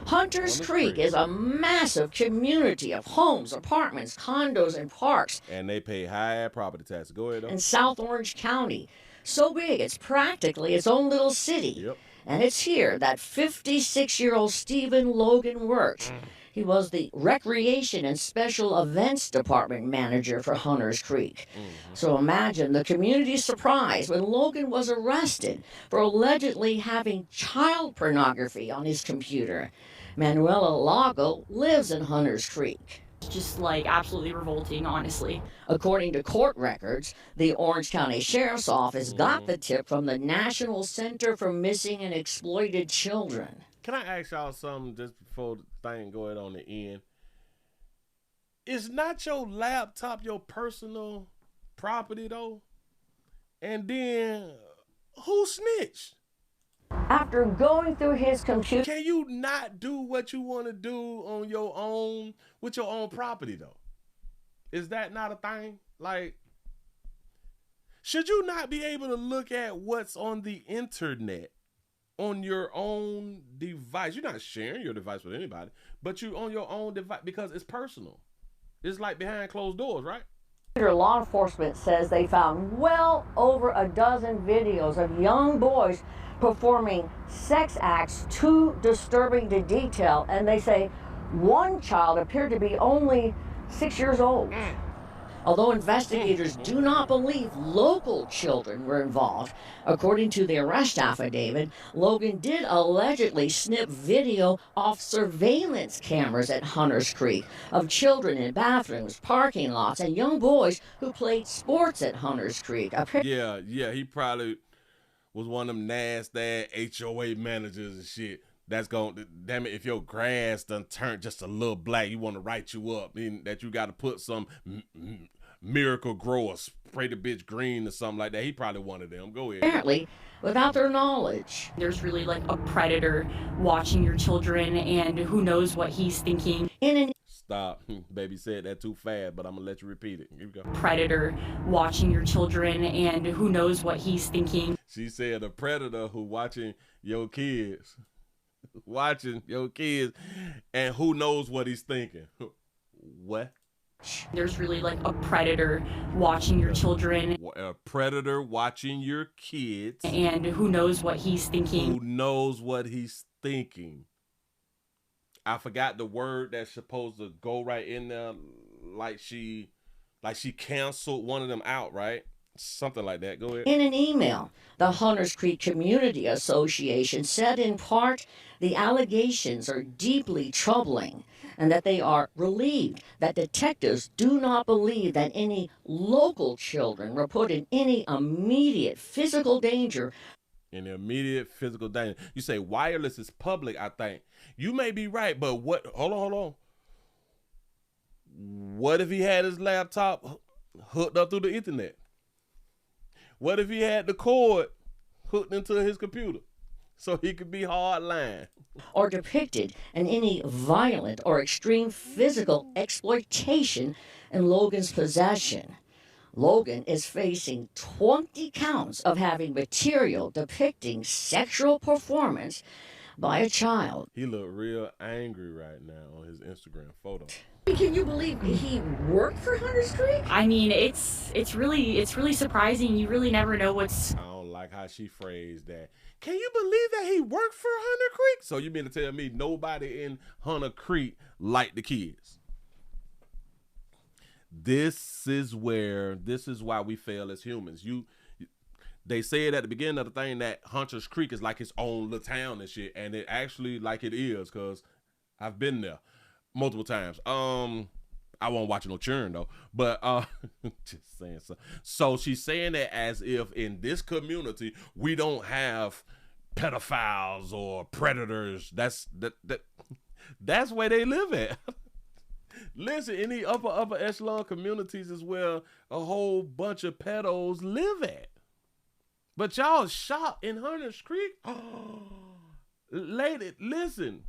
Hunters Creek is a massive community of homes, apartments, condos, and parks. And they pay high property taxes. Go ahead, though. In South Orange County. So big, it's practically its own little city. Yep. And it's here that 56-year-old Stephen Logan worked. He was the Recreation and Special Events Department manager for Hunters Creek. So imagine the community's surprise when Logan was arrested for allegedly having child pornography on his computer. Manuela Lago lives in Hunters Creek. It's just like absolutely revolting, honestly. According to court records, the Orange County Sheriff's Office got the tip from the National Center for Missing and Exploited Children. Can I ask y'all something just before the thing going on the end? Is not your laptop your personal property, though? And then, who snitched? After going through his computer... Can you not do what you want to do on your own, with your own property, though? Is that not a thing? Like, should you not be able to look at what's on the internet on your own device? You're not sharing your device with anybody, but you on your own device because it's personal. It's like behind closed doors, right? Law enforcement says they found well over a dozen videos of young boys performing sex acts too disturbing to detail, and they say one child appeared to be only 6 years old. Although investigators do not believe local children were involved, according to the arrest affidavit, Logan did allegedly snip video off surveillance cameras at Hunters Creek of children in bathrooms, parking lots, and young boys who played sports at Hunters Creek. Yeah, he probably was one of them nasty HOA managers and shit. That's going, damn it, if your grass done turned just a little black, you want to write you up, meaning that you got to put some miracle grower, spray the bitch green or something like that. He probably one of them. Go ahead. Apparently, without their knowledge. There's really like a predator watching your children, and who knows what he's thinking. Stop. Baby said that too fast, but I'm going to let you repeat it. Here we go. Predator watching your children, and who knows what he's thinking. She said a predator who watching your kids. Watching your kids, and who knows what he's thinking. What? There's really like a predator watching your children. A predator watching your kids. And who knows what he's thinking. Who knows what he's thinking. I forgot the word that's supposed to go right in there, like she canceled one of them out, right? Something like that. Go ahead. In an email, the Hunters Creek Community Association said in part the allegations are deeply troubling and that they are relieved that detectives do not believe that any local children were put in any immediate physical danger. In immediate physical danger. You say wireless is public, I think. You may be right, but what? Hold on. What if he had his laptop hooked up through the internet? What if he had the cord hooked into his computer so he could be hardline? Or depicted in any violent or extreme physical exploitation in Logan's possession. Logan is facing 20 counts of having material depicting sexual performance by a child. He looked real angry right now on his Instagram photo. Can you believe he worked for Hunters Creek? I mean, it's really surprising. You really never know what's. I don't like how she phrased that. Can you believe that he worked for Hunter Creek? So you mean to tell me nobody in Hunter Creek liked the kids? This is why we fail as humans. They said at the beginning of the thing that Hunters Creek is like his own little town and shit, and it actually like it is, because I've been there multiple times. I won't watch no churn though, but just saying so. So she's saying that as if in this community we don't have pedophiles or predators. That's where they live at. Listen, in the upper echelon communities is where a whole bunch of pedos live at. But y'all shot in Hunters Creek? Lady, listen.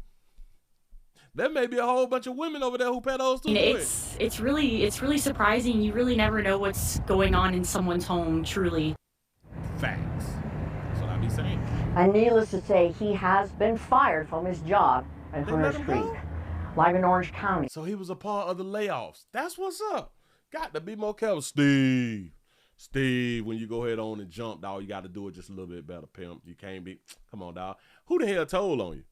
There may be a whole bunch of women over there who pedos too. It's really surprising. You really never know what's going on in someone's home, truly. Facts. That's what I be saying. And needless to say, he has been fired from his job at Hunters Creek, live in Orange County. So he was a part of the layoffs. That's what's up. Got to be more careful. Steve, when you go ahead on and jump, dog, you got to do it just a little bit better, pimp. You can't be, come on, dog. Who the hell told on you?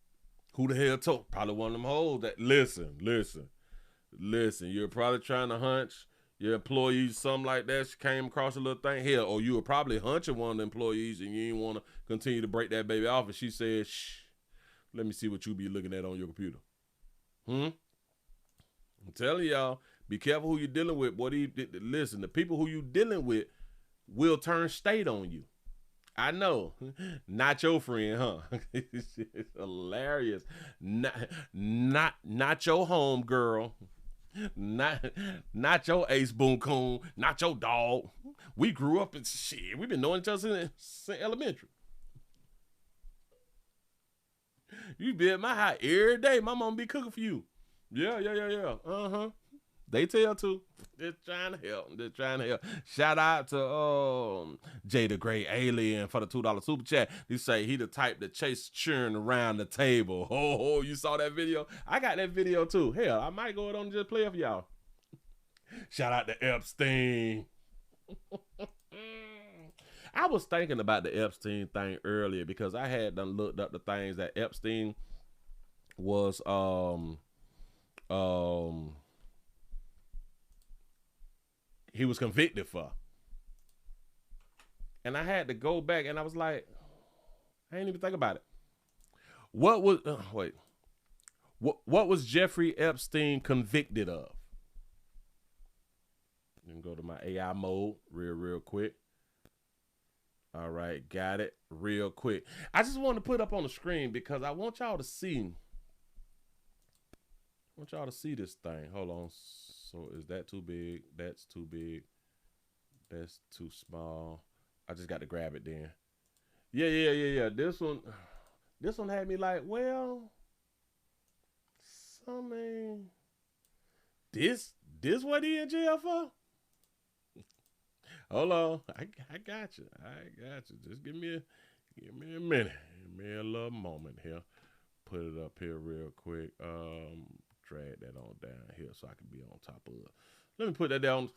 Who the hell told? Probably one of them hoes that, listen. You're probably trying to hunch your employees, something like that. She came across a little thing. Hell, or you were probably hunching one of the employees and you didn't want to continue to break that baby off. And she said, shh, let me see what you be looking at on your computer. I'm telling y'all, be careful who you're dealing with. Listen, the people who you dealing with will turn state on you. I know. Not your friend, huh? It's hilarious. Not your home girl. Not your ace boom coon. Not your dog. We grew up in shit. We've been knowing each other since elementary. You be at my house every day. My mom be cooking for you. Yeah. They tell too. Just trying to help. Shout out to Jay the Great Alien for the $2 super chat. He say he the type that chase churn around the table. Oh, you saw that video? I got that video too. Hell, I might go on and just play it for y'all. Shout out to Epstein. I was thinking about the Epstein thing earlier because I had done looked up the things that Epstein was he was convicted for. And I had to go back and I was like, I didn't even think about it. What was What was Jeffrey Epstein convicted of? Let me go to my AI mode real quick. All right, got it real quick. I just want to put up on the screen because I want y'all to see. I want y'all to see this thing. Hold on. So is that too big? That's too big. That's too small. I just got to grab it then. Yeah. This one had me like, well, so man, this what he in jail for? Hold on, I got you. Just give me a minute. Give me a little moment here. Put it up here real quick. Drag that on down here so I can be on top of it. Let me put that down.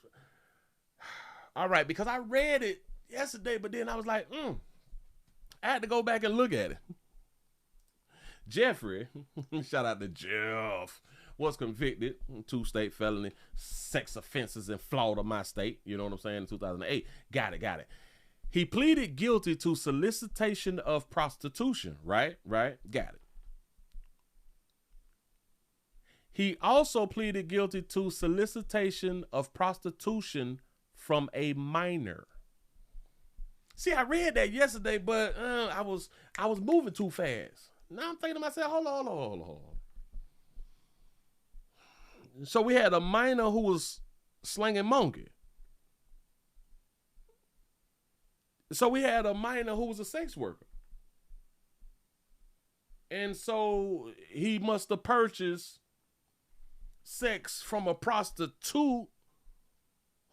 All right, because I read it yesterday, but then I was like, I had to go back and look at it. Jeffrey, shout out to Jeff, was convicted 2 state felony sex offenses in Florida, my state. You know what I'm saying? In 2008. Got it. He pleaded guilty to solicitation of prostitution. Right. Got it. He also pleaded guilty to solicitation of prostitution from a minor. See, I read that yesterday, but I was moving too fast. Now I'm thinking to myself, hold on. So we had a minor who was slinging monkey. So we had a minor who was a sex worker. And so he must have purchased sex from a prostitute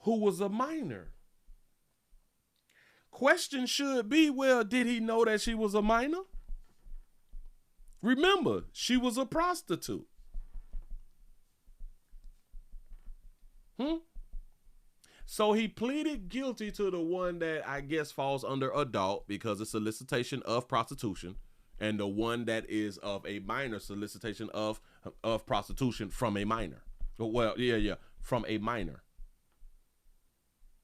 who was a minor. Question should be, well, did he know that she was a minor? Remember, she was a prostitute. So he pleaded guilty to the one that I guess falls under adult because it's solicitation of prostitution, and the one that is of a minor, solicitation of prostitution from a minor. Well, yeah, from a minor.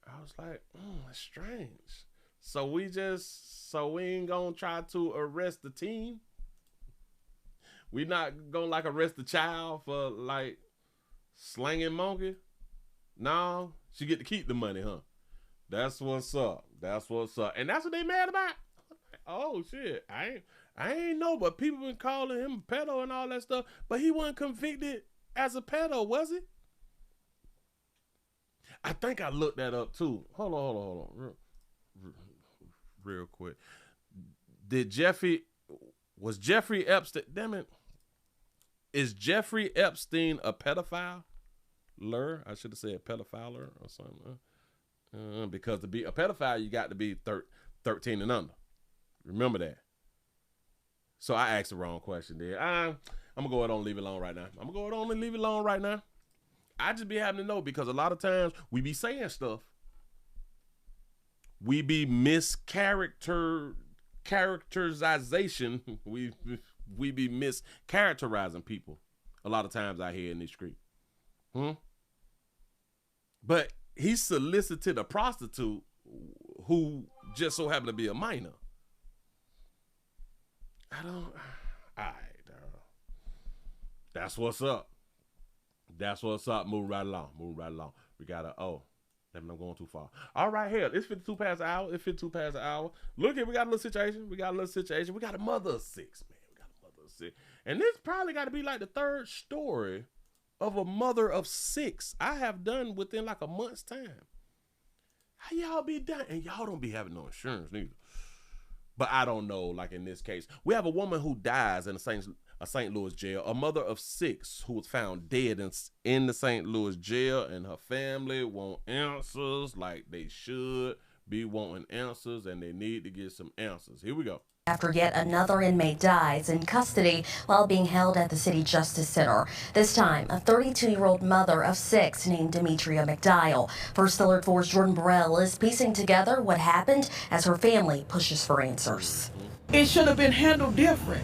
I was like, that's strange. So we ain't gonna try to arrest the teen. We not gonna like arrest the child for like slanging monkey. No, she get to keep the money, huh? That's what's up. And that's what they mad about. Oh shit, I ain't know, but people been calling him a pedo and all that stuff. But he wasn't convicted as a pedo, was he? I think I looked that up too. Hold on. Real quick. Was Jeffrey Epstein, damn it. Is Jeffrey Epstein a pedophile? I should have said pedophile or something. Because to be a pedophile, you got to be 13 and under. Remember that. So I asked the wrong question there. I'm going to go ahead and leave it alone right now. I just be having to know because a lot of times we be saying stuff. We be characterization. We be mischaracterizing people a lot of times out here in these streets. But he solicited a prostitute who just so happened to be a minor. All right. That's what's up. Move right along. We got I'm going too far. All right, here. It's 52 past an hour. Look here, we got a little situation. We got a mother of 6, man. And this probably got to be like the 3rd story of a mother of 6 I have done within like a month's time. How y'all be done? And y'all don't be having no insurance neither. But I don't know, like in this case. We have a woman who dies in a St. Louis jail, a mother of 6 who was found dead in the St. Louis jail, and her family want answers like they should be wanting answers, and they need to get some answers. Here we go. After yet another inmate dies in custody while being held at the City Justice Center. This time, a 32-year-old mother of 6 named Demetria McDial. First Alert 4's Jordan Burrell is piecing together what happened as her family pushes for answers. It should have been handled different.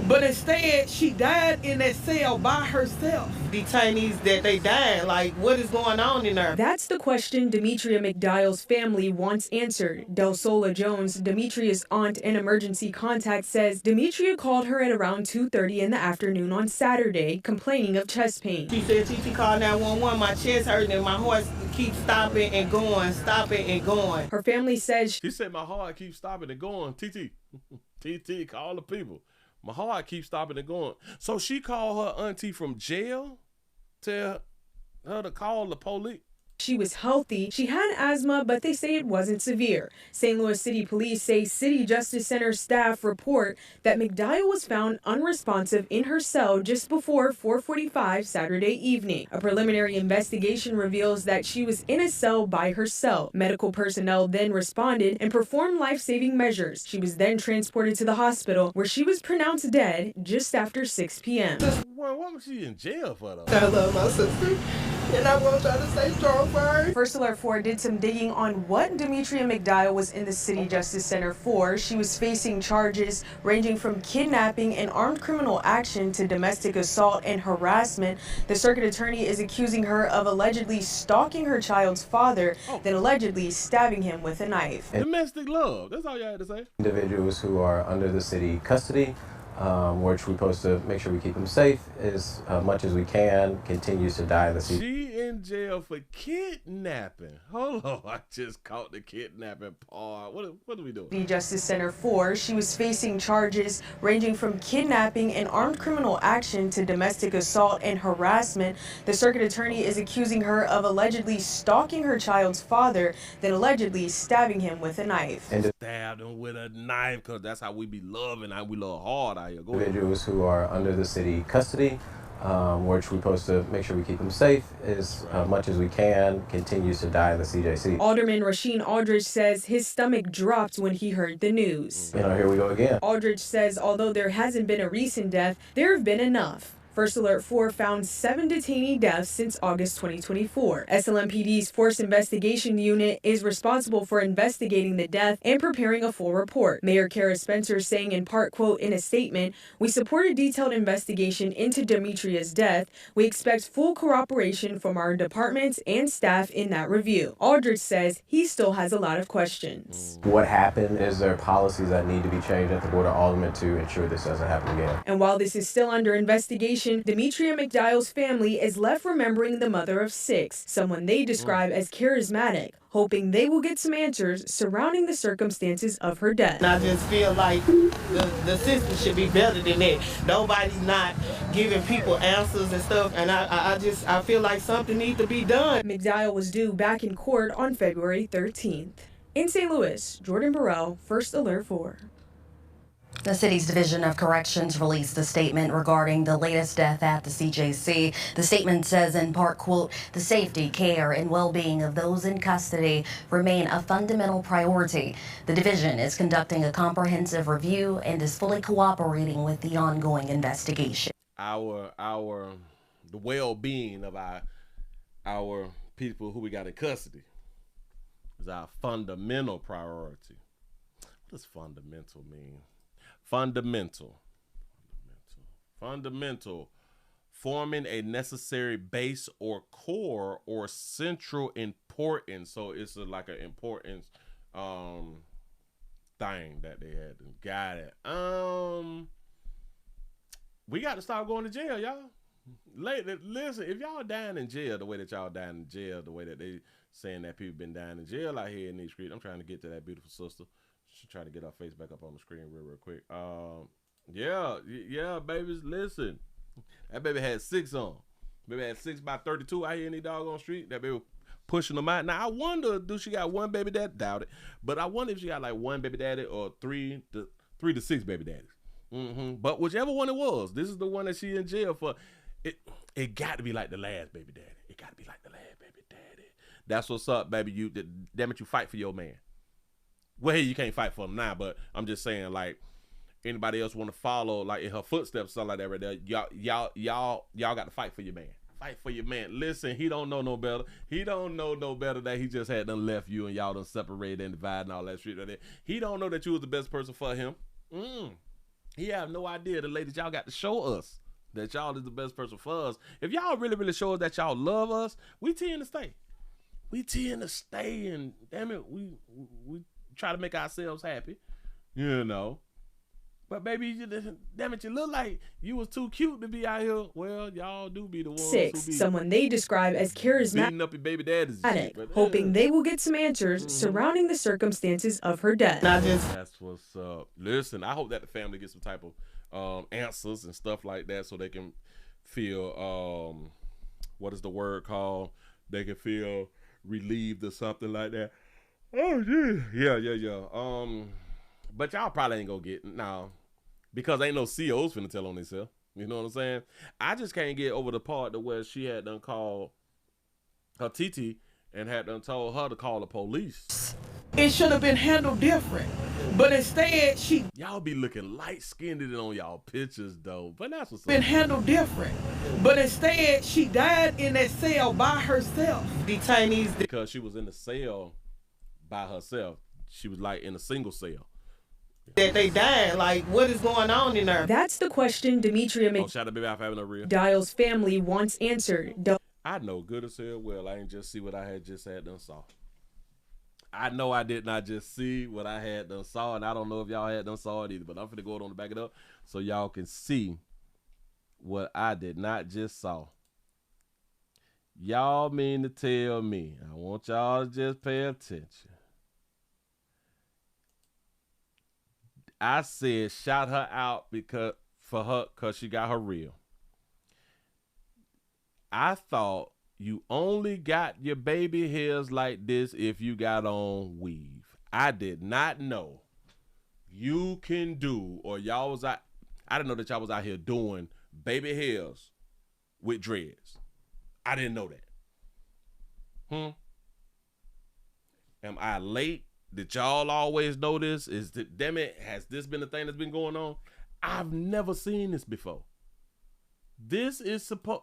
But instead, she died in that cell by herself. Detainees that they died, like, what is going on in there? That's the question Demetria McDial's family wants answered. Del Sola Jones, Demetria's aunt and emergency contact, says Demetria called her at around 2:30 in the afternoon on Saturday, complaining of chest pain. She said she called 911, my chest hurting and my heart keeps stopping and going, stopping and going. Her family says she said my heart keeps stopping and going. TT, call the people. My heart keeps stopping and going. So she called her auntie from jail, tell her to call the police. She was healthy. She had asthma, but they say it wasn't severe. St. Louis City Police say City Justice Center staff report that McDial was found unresponsive in her cell just before 4:45 Saturday evening. A preliminary investigation reveals that she was in a cell by herself. Medical personnel then responded and performed life-saving measures. She was then transported to the hospital, where she was pronounced dead just after 6 p.m. Well, what was she in jail for, though? I love my sister, and I'm going to try to stay strong for her. First Alert 4 did some digging on what Demetria McDial was in the City Justice Center for. She was facing charges ranging from kidnapping and armed criminal action to domestic assault and harassment. The circuit attorney is accusing her of allegedly stalking her child's father, then allegedly stabbing him with a knife. Domestic love, that's all you had to say. Individuals who are under the city custody, which we're supposed to make sure we keep them safe as much as we can, continues to die in the city. She in jail for kidnapping. Hold on, I just caught the kidnapping part. What are we doing? The Justice Center 4, she was facing charges ranging from kidnapping and armed criminal action to domestic assault and harassment. The circuit attorney is accusing her of allegedly stalking her child's father, then allegedly stabbing him with a knife. And stabbed him with a knife, because that's how we be loving, how we love hard out here. Go ahead. Individuals who are under the city custody, which we're supposed to make sure we keep them safe as much as we can, continues to die in the CJC. Alderman Rasheen Aldridge says his stomach dropped when he heard the news. You know, here we go again. Aldridge says although there hasn't been a recent death, there have been enough. First Alert 4 found 7 detainee deaths since August 2024. SLMPD's Force Investigation Unit is responsible for investigating the death and preparing a full report. Mayor Kara Spencer saying in part, quote, in a statement, "We support a detailed investigation into Demetria's death. We expect full cooperation from our departments and staff in that review." Aldridge says he still has a lot of questions. What happened? Is there policies that need to be changed at the Board of Aldermen to ensure this doesn't happen again? And while this is still under investigation, Demetria McDial's family is left remembering the mother of 6, someone they describe as charismatic, hoping they will get some answers surrounding the circumstances of her death. And I just feel like the system should be better than that. Nobody's not giving people answers and stuff, and I feel like something needs to be done. McDial was due back in court on February 13th. In St. Louis, Jordan Burrell, First Alert 4. The city's Division of Corrections released a statement regarding the latest death at the CJC. The statement says in part, quote, "The safety, care, and well-being of those in custody remain a fundamental priority. The division is conducting a comprehensive review and is fully cooperating with the ongoing investigation." The well-being of our people who we got in custody is our fundamental priority. What does fundamental mean? Fundamental, forming a necessary base or core or central importance. So it's like an importance thing that they had. Got it. We got to stop going to jail, y'all. Listen, if y'all dying in jail the way that y'all dying in jail, the way that they saying that people been dying in jail out here in these streets, I'm trying to get to that beautiful sister. She try to get her face back up on the screen real quick. Yeah, babies, listen. That baby had 6 on. Baby had 6 by 32 out here in the doggone street. That baby pushing them out. Now I wonder, do she got one baby daddy? Doubt it. But I wonder if she got like one baby daddy or 3 to 6 baby daddies. But whichever one it was, this is the one that she in jail for. It got to be like the last baby daddy. It got to be like the last baby daddy. That's what's up, baby. Damn it, you fight for your man. Well, hey, you can't fight for him now, but I'm just saying, like, anybody else want to follow like in her footsteps, something like that right there, y'all got to fight for your man. Fight for your man. Listen, he don't know no better. He don't know no better that he just had done left you and y'all done separated and divided and all that shit right there. He don't know that you was the best person for him. He have no idea the ladies y'all got to show us that y'all is the best person for us. If y'all really, really show us that y'all love us, we tend to stay. We tend to stay, and damn it, we try to make ourselves happy, you know. But baby, damn it, you look like you was too cute to be out here. Well, y'all do be the ones 6, who be someone they describe as charismatic, beating up your baby daddies and shit, but, hoping they will get some answers surrounding the circumstances of her death. That's what's up. Listen, I hope that the family gets some type of answers and stuff like that, so they can feel what is the word called? They can feel relieved or something like that. Oh yeah. But y'all probably ain't gonna get because ain't no COs finna tell on themselves. You know what I'm saying? I just can't get over the part to where she had done called her TT and had done told her to call the police. It should have been handled different. But instead, y'all be looking light-skinned on y'all pictures, though. But that's what's been handled different. But instead, she died in that cell by herself. Detainees. Because she was in the cell by herself. She was like in a single cell. That they died. Like, what is going on in there? That's the question Demetria shout out, baby, I'm having a real. McDial's family wants answered. I know good as hell well I ain't just see what I had just had done saw. I know I did not just see what I had done saw, and I don't know if y'all had done saw it either, but I'm finna go on to back it up so y'all can see what I did not just saw. Y'all mean to tell me, I want y'all to just pay attention. I said shout her out because she got her reel. I thought you only got your baby hairs like this if you got on weave. I did not know you can do, or y'all was out. I didn't know that y'all was out here doing baby hairs with dreads. I didn't know that. Am I late? Did y'all always know this? Damn it, has this been the thing that's been going on? I've never seen this before. This is supposed...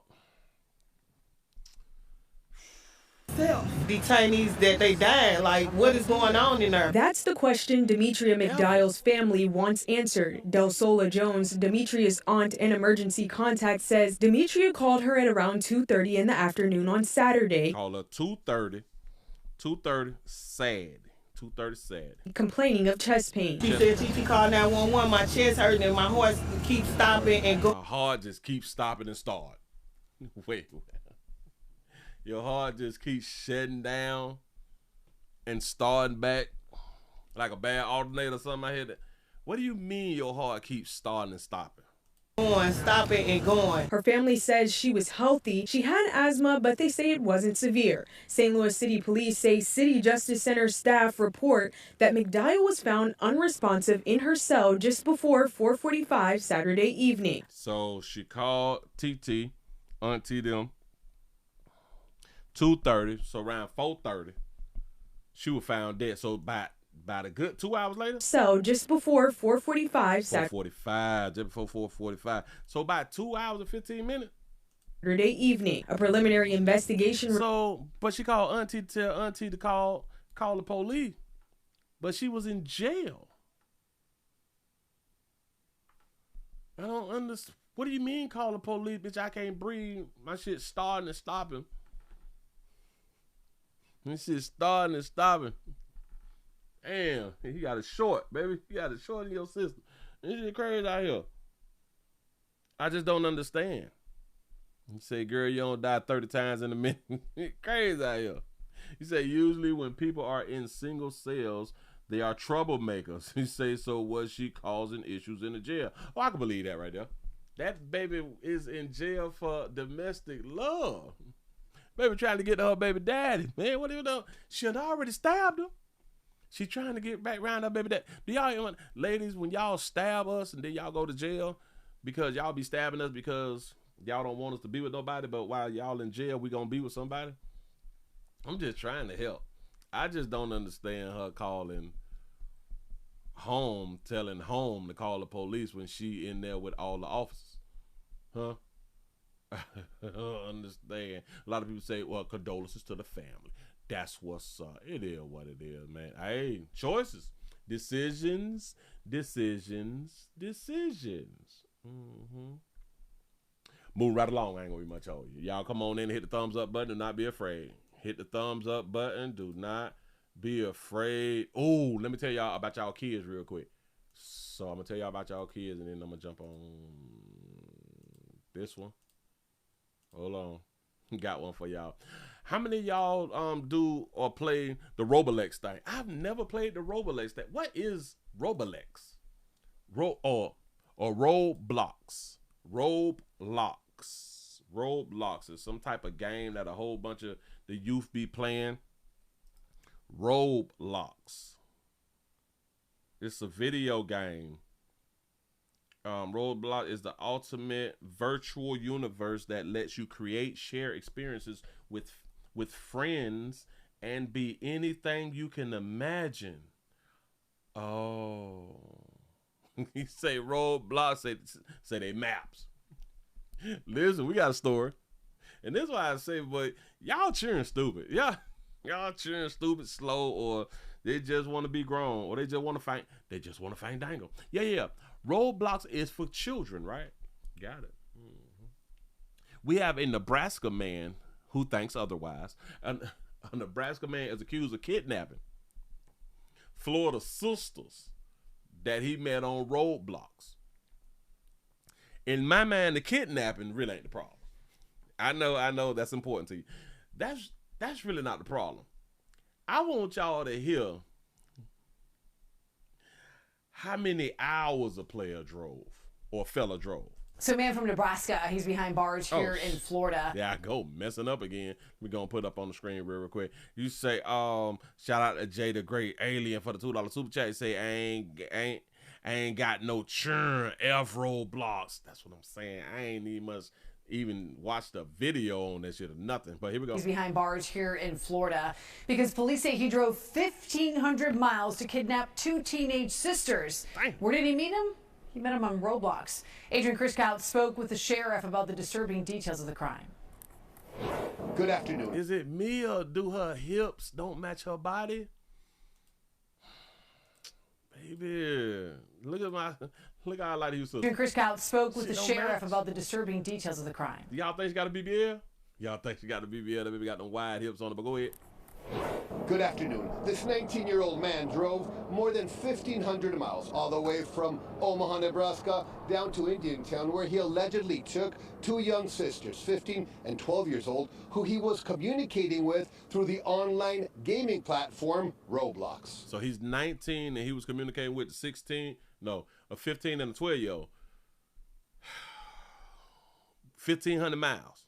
Detainees that they died. Like, what is going on in there? That's the question Demetria McDial's family wants answered. Del Sola Jones, Demetria's aunt and emergency contact, says Demetria called her at around 2:30 in the afternoon on Saturday. Call her 2:30, sad. 2:30 sad. Complaining of chest pain. She said she called 911, my chest hurting and my heart keeps stopping and go. My heart just keeps stopping and start. Wait. Your heart just keeps shutting down and starting back like a bad alternator or something. I hear that. What do you mean your heart keeps starting and stopping? Going, stopping and going. Her family says she was healthy. She had asthma, but they say it wasn't severe. St. Louis City Police say City Justice Center staff report that McDial was found unresponsive in her cell just before 4:45 Saturday evening. So she called TT, auntie them, 2:30, so around 4:30, she was found dead. So about a good 2 hours later? So just before 4:45 4:45, just before 4:45. So about 2 hours and 15 minutes. Saturday evening. A preliminary investigation. So, but she called auntie to tell auntie to call the police. But she was in jail. I don't understand. What do you mean call the police? Bitch, I can't breathe. My shit's starting and stopping. This shit's starting and stopping. Damn, he got a short, baby. You got a short in your system. This shit crazy out here. I just don't understand. You say, girl, you don't die 30 times in a minute. Crazy out here. You say, usually when people are in single cells, they are troublemakers. You say, so was she causing issues in the jail? Oh, I can believe that right there. That baby is in jail for domestic love. Baby trying to get to her baby daddy. Man, what do you know? She had already stabbed him. She trying to get back around her baby daddy. Do y'all, ladies, when y'all stab us and then y'all go to jail because y'all be stabbing us because y'all don't want us to be with nobody, but while y'all in jail, we gonna be with somebody? I'm just trying to help. I just don't understand her calling home telling home to call the police when she in there with all the officers. Huh? I don't understand. A lot of people say, well, condolences to the family. That's what's up. It is what it is, man. Hey, choices. Decisions. Move right along. I ain't gonna be much on you. Y'all come on in and hit the thumbs up button. Do not be afraid. Hit the thumbs up button. Do not be afraid. Oh, let me tell y'all about y'all kids real quick. So I'm gonna tell y'all about y'all kids, and then I'm gonna jump on this one. Hold on. Got one for y'all. How many of y'all do or play the Roblox thing? I've never played the Roblox thing. What is Roblox? Or Roblox. Roblox is some type of game that a whole bunch of the youth be playing. Roblox. It's a video game. Roblox is the ultimate virtual universe that lets you create, share experiences with friends and be anything you can imagine. Oh. You say Roblox, say they maps. Listen, we got a story. And this is why I say, but y'all cheering stupid. Y'all cheering stupid, slow, or they just want to be grown, or they just want to find dangle. Yeah. Roblox is for children, right? Got it. We have a Nebraska man who thinks otherwise. A Nebraska man is accused of kidnapping Florida sisters that he met on Roblox. In my mind, the kidnapping really ain't the problem. I know that's important to you. That's really not the problem. I want y'all to hear how many hours a player drove or a fella drove. So a man from Nebraska, he's behind bars here in Florida. Yeah, I go messing up again. We're going to put up on the screen real quick. You say, shout out to Jay the Great Alien for the $2 super chat. You say, I ain't got no churn, F Roblox. That's what I'm saying. I ain't even watched a video on that shit or nothing. But here we go. He's behind bars here in Florida because police say he drove 1,500 miles to kidnap 2 teenage sisters. Dang. Where did he meet them? He met them on Roblox. Adrian Kriskout spoke with the sheriff about the disturbing details of the crime. Good afternoon. Is it me or do her hips don't match her body? Baby, look how I like you. Adrian Kriskout spoke with the sheriff about the disturbing details of the crime. Y'all think she got a BBL? Y'all think she got a BBL? That baby got them wide hips on it, but go ahead. Good afternoon. This 19-year-old man drove more than 1,500 miles all the way from Omaha, Nebraska, down to Indiantown, where he allegedly took 2 young sisters, 15 and 12 years old, who he was communicating with through the online gaming platform Roblox. So he's 19 and he was communicating with a 15 and a 12-year-old. 1,500 miles.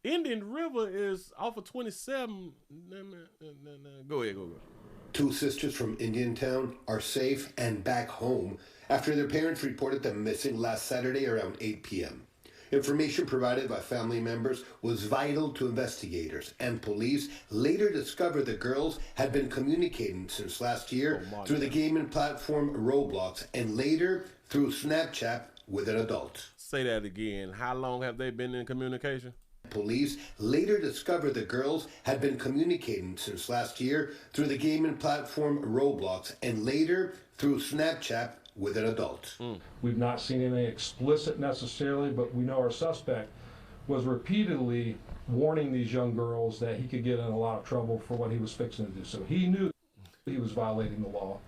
Indian River is off of 27. Go ahead. 2 sisters from Indiantown are safe and back home after their parents reported them missing last Saturday around 8 p.m. Information provided by family members was vital to investigators, and police later discovered the girls had been communicating since last year through the gaming platform Roblox and later through Snapchat with an adult. Say that again. How long have they been in communication? Police later discovered the girls had been communicating since last year through the gaming platform Roblox and later through Snapchat with an adult. We've not seen anything explicit necessarily, but we know our suspect was repeatedly warning these young girls that he could get in a lot of trouble for what he was fixing to do. So he knew he was violating the law.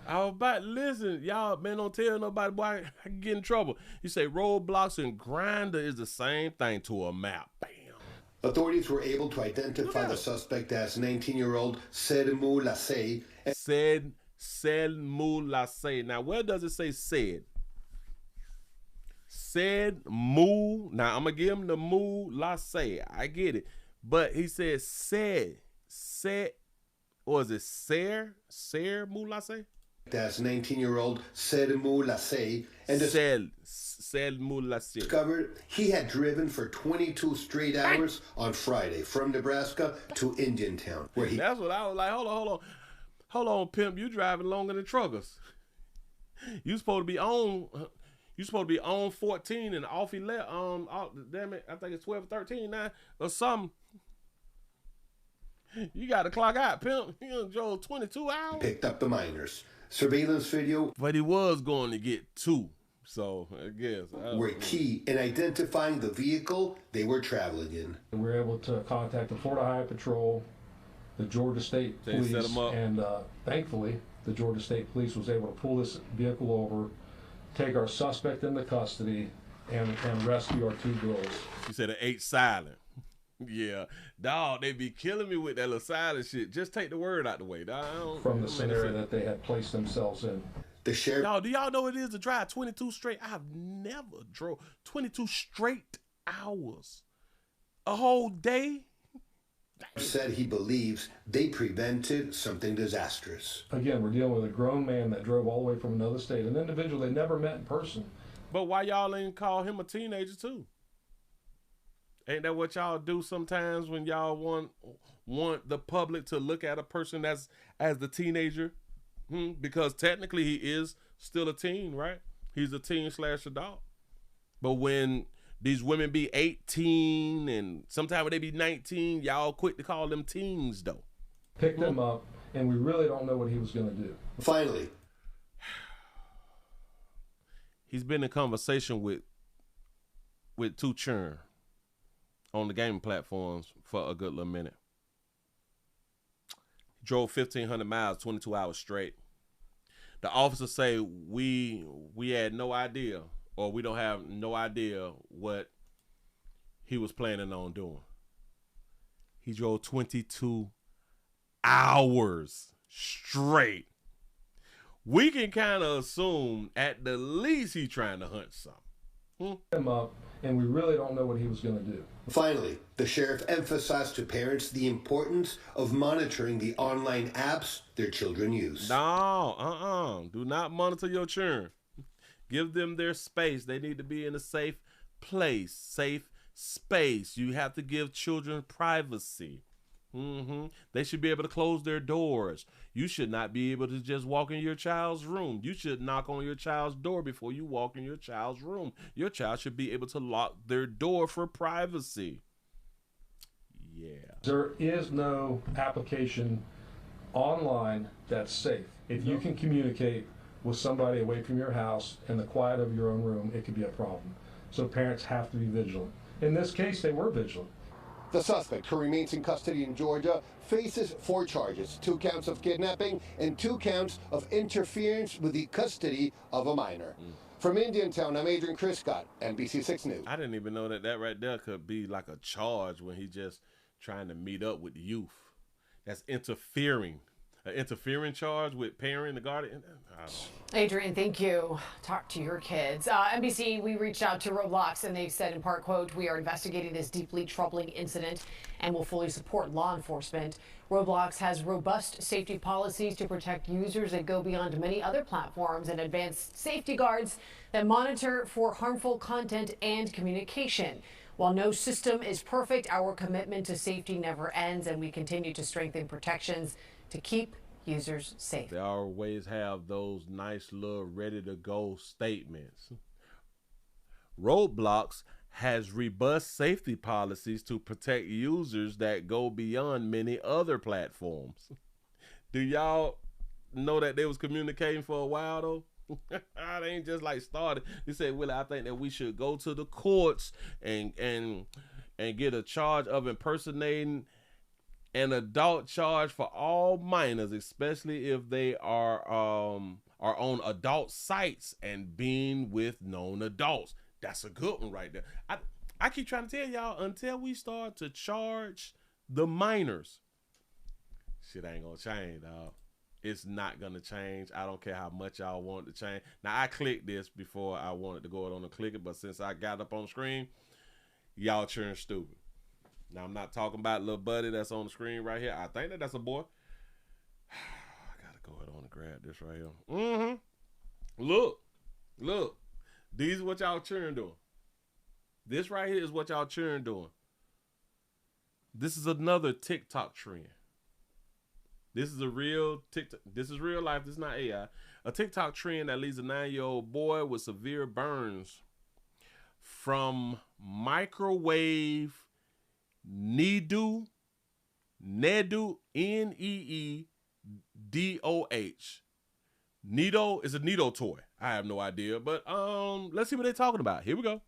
Listen, y'all, man, don't tell nobody, boy, I can get in trouble. You say Roblox and Grindr is the same thing to a map. Bam. Authorities were able to identify the suspect as 19-year-old Sedmu Lasey. Sedmu Lasey. Now, where does it say said? Sedmu. Now, I'm going to give him the Mu Lasey. I get it. But he said said, or is it Ser Mu Lasey? That's 19-year-old Sedmu Lasey. And discovered he had driven for 22 straight hours on Friday from Nebraska to Indiantown. That's what I was like, hold on, pimp, you driving longer than truckers. You supposed to be on. You supposed to be on 14 and off 11. Damn it, I think it's 12 or 13 now or something. You got to clock out, pimp. You drove 22 hours. Picked up the minors. Surveillance video. But he was going to get 2. So I guess were key in identifying the vehicle they were traveling in. We were able to contact the Florida Highway Patrol, the Georgia State Police, and thankfully the Georgia State Police was able to pull this vehicle over, take our suspect into custody, and rescue our 2 girls. You said it 8 silent. Yeah, dog, they be killing me with that little silent shit. Just take the word out the way, dog. From the scenario that they had placed themselves in. The sheriff. Y'all, do y'all know what it is to drive 22 straight? I've never drove 22 straight hours. A whole day? Said he believes they prevented something disastrous. Again, we're dealing with a grown man that drove all the way from another state, an individual they never met in person. But why y'all ain't call him a teenager too? Ain't that what y'all do sometimes when y'all want the public to look at a person as the teenager? Because technically he is still a teen, right? He's a teen/adult. But when these women be 18 and sometimes when they be 19, y'all quick to call them teens though. Picked him up, and we really don't know what he was going to do. Finally. He's been in conversation with 2 churn on the gaming platforms for a good little minute. He drove 1,500 miles, 22 hours straight. The officers say we had no idea, or we don't have no idea what he was planning on doing. He drove 22 hours straight. We can kind of assume at the least he's trying to hunt something. Him up, and we really don't know what he was going to do. Finally, the sheriff emphasized to parents the importance of monitoring the online apps their children use. No, do not monitor your children. Give them their space. They need to be in a safe place, safe space. You have to give children privacy. They should be able to close their doors. You should not be able to just walk in your child's room. You should knock on your child's door before you walk in your child's room. Your child should be able to lock their door for privacy. Yeah. There is no application online that's safe. If you can communicate with somebody away from your house in the quiet of your own room, it could be a problem. So parents have to be vigilant. In this case, they were vigilant. The suspect, who remains in custody in Georgia, faces 4 charges, 2 counts of kidnapping and 2 counts of interference with the custody of a minor. From Indiantown, I'm Adrian Criscott, NBC6 News. I didn't even know that right there could be like a charge when he's just trying to meet up with the youth. That's interfering. An interfering charge with parent and guardian. Adrian, thank you. Talk to your kids. NBC, we reached out to Roblox and they said in part, quote, "We are investigating this deeply troubling incident and will fully support law enforcement." Roblox has robust safety policies to protect users that go beyond many other platforms and advanced safety guards that monitor for harmful content and communication. While no system is perfect, our commitment to safety never ends, and we continue to strengthen protections to keep users safe. They always have those nice little ready-to-go statements. Roblox has robust safety policies to protect users that go beyond many other platforms. Do y'all know that they was communicating for a while, though? They ain't just like started. They said, Willie, I think that we should go to the courts and get a charge of impersonating an adult charge for all minors, especially if they are on adult sites and being with known adults. That's a good one right there. I keep trying to tell y'all, until we start to charge the minors, shit ain't gonna change, dog. It's not gonna change. I don't care how much y'all want it to change. Now, I clicked this before I wanted to go on and click it, but since I got up on the screen, y'all churn stupid. Now, I'm not talking about little buddy that's on the screen right here. I think that's a boy. I gotta go ahead on and grab this right here. Look. These are what y'all churn doing. This right here is what y'all churn doing. This is another TikTok trend. This is a real TikTok. This is real life. This is not AI. A TikTok trend that leaves a 9-year-old boy with severe burns from microwave needle, Needle, Needoh. Needle is a needle toy. I have no idea, but let's see what they're talking about. Here we go.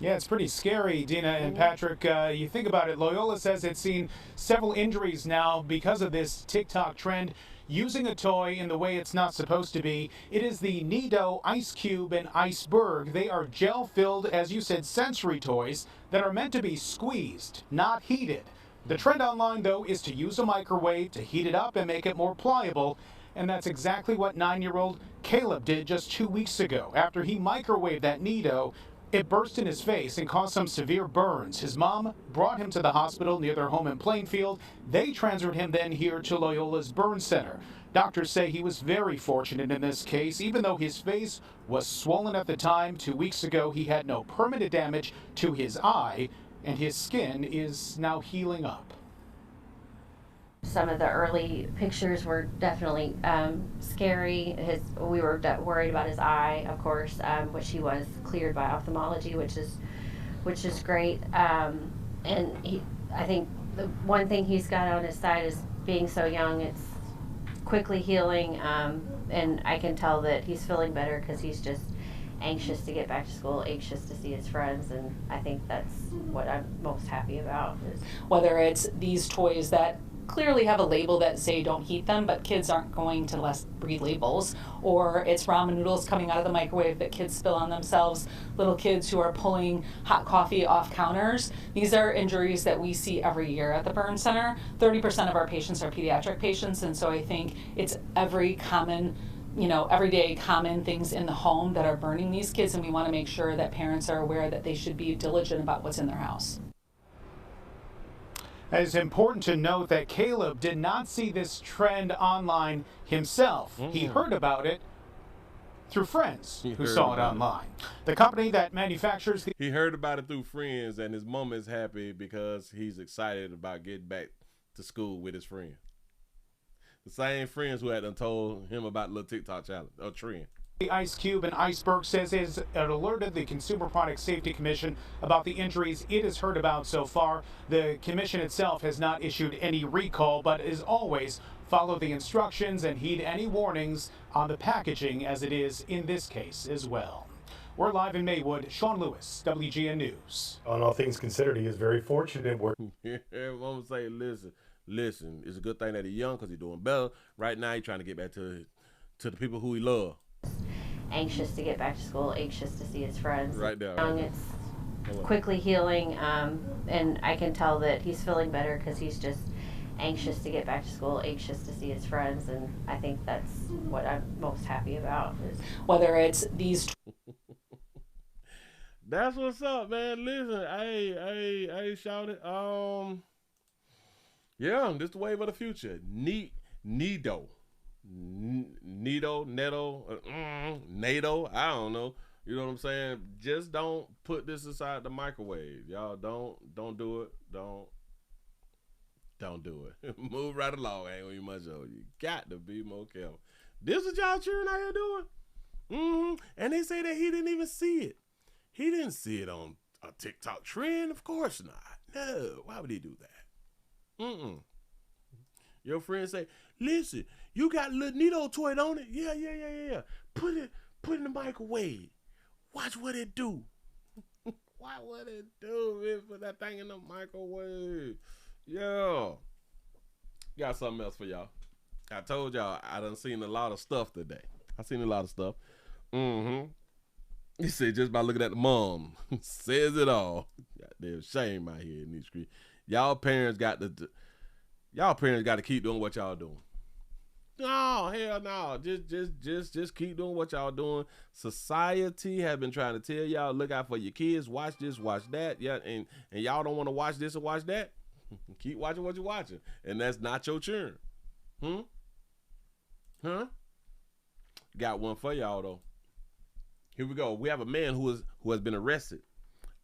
Yeah, it's pretty scary, Dina and Patrick. You think about it, Loyola says it's seen several injuries now because of this TikTok trend, using a toy in the way it's not supposed to be. It is the Needoh, Ice Cube, and Iceberg. They are gel-filled, as you said, sensory toys that are meant to be squeezed, not heated. The trend online, though, is to use a microwave to heat it up and make it more pliable. And that's exactly what 9-year-old Caleb did just 2 weeks ago. After he microwaved that Needoh, it burst in his face and caused some severe burns. His mom brought him to the hospital near their home in Plainfield. They transferred him then here to Loyola's burn center. Doctors say he was very fortunate in this case. Even though his face was swollen at the time, 2 weeks ago, he had no permanent damage to his eye, and his skin is now healing up. Some of the early pictures were definitely scary. We were worried about his eye, of course, which he was cleared by ophthalmology, which is great. And I think the one thing he's got on his side is being so young. It's quickly healing, and I can tell that he's feeling better because he's just anxious to get back to school, anxious to see his friends, and I think that's what I'm most happy about. Whether it's these toys that clearly have a label that say don't heat them, but kids aren't going to read labels, or it's ramen noodles coming out of the microwave that kids spill on themselves, little kids who are pulling hot coffee off counters. These are injuries that we see every year at the burn center. 30% of our patients are pediatric patients, and so I think it's everyday common things in the home that are burning these kids, and we want to make sure that parents are aware that they should be diligent about what's in their house. It's important to note that Caleb did not see this trend online himself. He heard about it through friends who saw it online. The company that manufactures He heard about it through friends, and his mom is happy because he's excited about getting back to school with his friends. The same friends who had done told him about the little TikTok challenge or trend. The Ice Cube and Iceberg says it alerted the Consumer Product Safety Commission about the injuries it has heard about so far. The commission itself has not issued any recall, but as always, follow the instructions and heed any warnings on the packaging, as it is in this case as well. We're live in Maywood. Sean Lewis, WGN News. On all things considered, he is very fortunate. I'm gonna say, listen, it's a good thing that he's young because he's doing better. Right now, he's trying to get back to the people who he loves. Anxious to get back to school, anxious to see his friends. Right there. It's quickly healing, and I can tell that he's feeling better because he's just anxious to get back to school, anxious to see his friends, and I think that's what I'm most happy about. Whether it's these. That's what's up, man. Listen, hey, shout it. Yeah, this is the wave of the future. Needoh. NATO, I don't know. You know what I'm saying? Just don't put this inside the microwave. Y'all don't do it. Don't do it. Move right along. Ain't gonna be much of it. You got to be more careful. This is y'all cheering out here doing. And they say that he didn't even see it. He didn't see it on a TikTok trend. Of course not. No. Why would he do that? Your friends say, listen, you got a little Needle toy, don't it? Yeah. Put it in the microwave. Watch what it do. Why would it do, man? Put that thing in the microwave. Yeah. Got something else for y'all. I told y'all I done seen a lot of stuff today. I seen a lot of stuff. He said just by looking at the mom says it all. Goddamn shame out here in these streets. Y'all parents got to keep doing what y'all doing. No, hell no. Just keep doing what y'all doing. Society have been trying to tell y'all, look out for your kids. Watch this, watch that. Yeah, and y'all don't want to watch this or watch that. Keep watching what you're watching. And that's not your turn. Got one for y'all, though. Here we go. We have a man who has been arrested.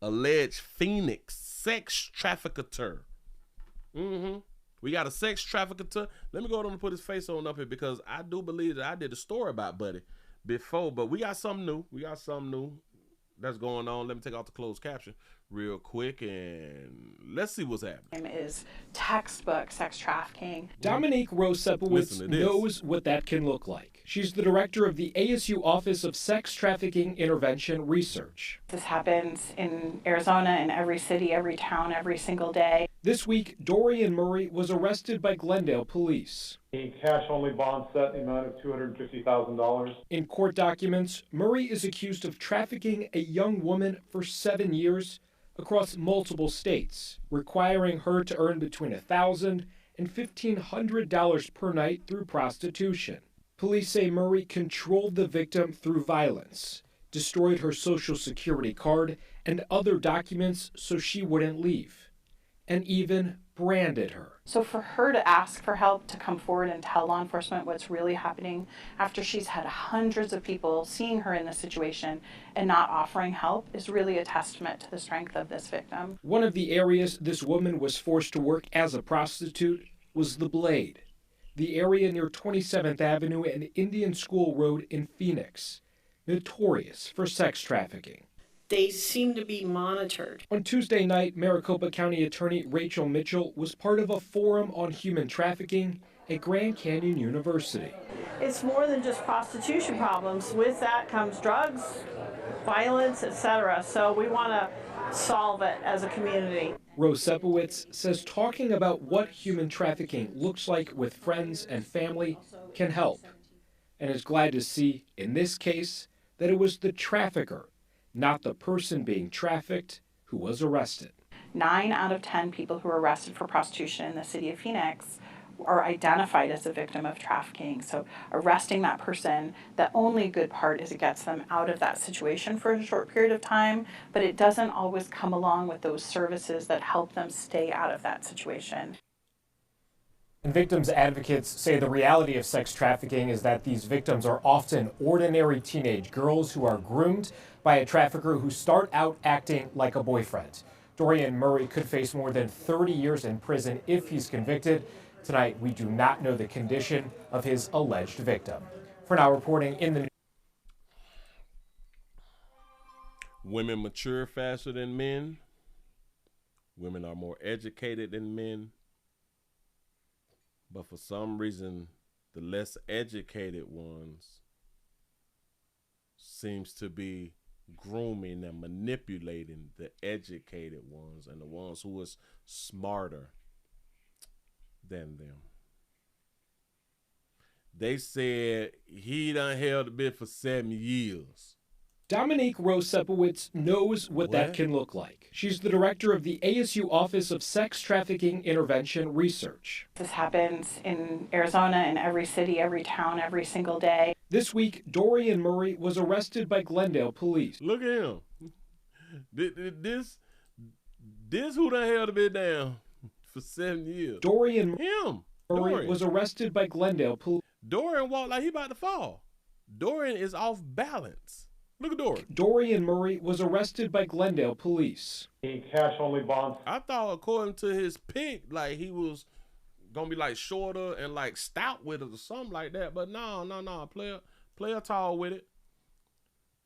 Alleged Phoenix sex trafficker. We got a sex trafficker. Let me go on and put his face on up here because I do believe that I did a story about Buddy before, but we got something new. That's going on. Let me take out the closed caption real quick and let's see what's happening. Is textbook sex trafficking. Dominique Rose-Sepowitz knows what that can look like. She's the director of the ASU Office of Sex Trafficking Intervention Research. This happens in Arizona, in every city, every town, every single day. This week, Dorian Murray was arrested by Glendale police. A cash-only bond set in the amount of $250,000. In court documents, Murray is accused of trafficking a young woman for 7 years across multiple states, requiring her to earn between $1,000 and $1,500 per night through prostitution. Police say Murray controlled the victim through violence, destroyed her Social Security card and other documents so she wouldn't leave, and even branded her. So for her to ask for help, to come forward and tell law enforcement what's really happening after she's had hundreds of people seeing her in this situation and not offering help is really a testament to the strength of this victim. One of the areas this woman was forced to work as a prostitute was the Blade, the area near 27th Avenue and Indian School Road in Phoenix, notorious for sex trafficking. They seem to be monitored. On Tuesday night, Maricopa County Attorney Rachel Mitchell was part of a forum on human trafficking at Grand Canyon University. It's more than just prostitution problems. With that comes drugs, violence, etc. So we want to solve it as a community. Rose-Sepowitz says talking about what human trafficking looks like with friends and family can help, and is glad to see, in this case, that it was the trafficker, not the person being trafficked, who was arrested. 9 out of 10 people who are arrested for prostitution in the city of Phoenix are identified as a victim of trafficking. So arresting that person, the only good part is it gets them out of that situation for a short period of time, but it doesn't always come along with those services that help them stay out of that situation. And victims advocates say the reality of sex trafficking is that these victims are often ordinary teenage girls who are groomed by a trafficker who start out acting like a boyfriend. Dorian Murray could face more than 30 years in prison if he's convicted. Tonight, we do not know the condition of his alleged victim. For now, reporting in the Women mature faster than men. Women are more educated than men. But for some reason, the less educated ones seems to be grooming and manipulating the educated ones and the ones who is smarter than them. They said he done held a bit for 7 years. Dominique Rose-Sepowitz knows what that can look like. She's the director of the ASU Office of Sex Trafficking Intervention Research. This happens in Arizona, in every city, every town, every single day. This week, Dorian Murray was arrested by Glendale police. Look at him. This who done held a bit down for 7 years. Dorian Murray was arrested by Glendale police. Dorian walked like he about to fall. Dorian is off balance. Look at Dorian. Dorian Murray was arrested by Glendale police. A cash-only bond. I thought according to his pic, like he was gonna be like shorter and like stout with it or something like that. But no. Player tall with it.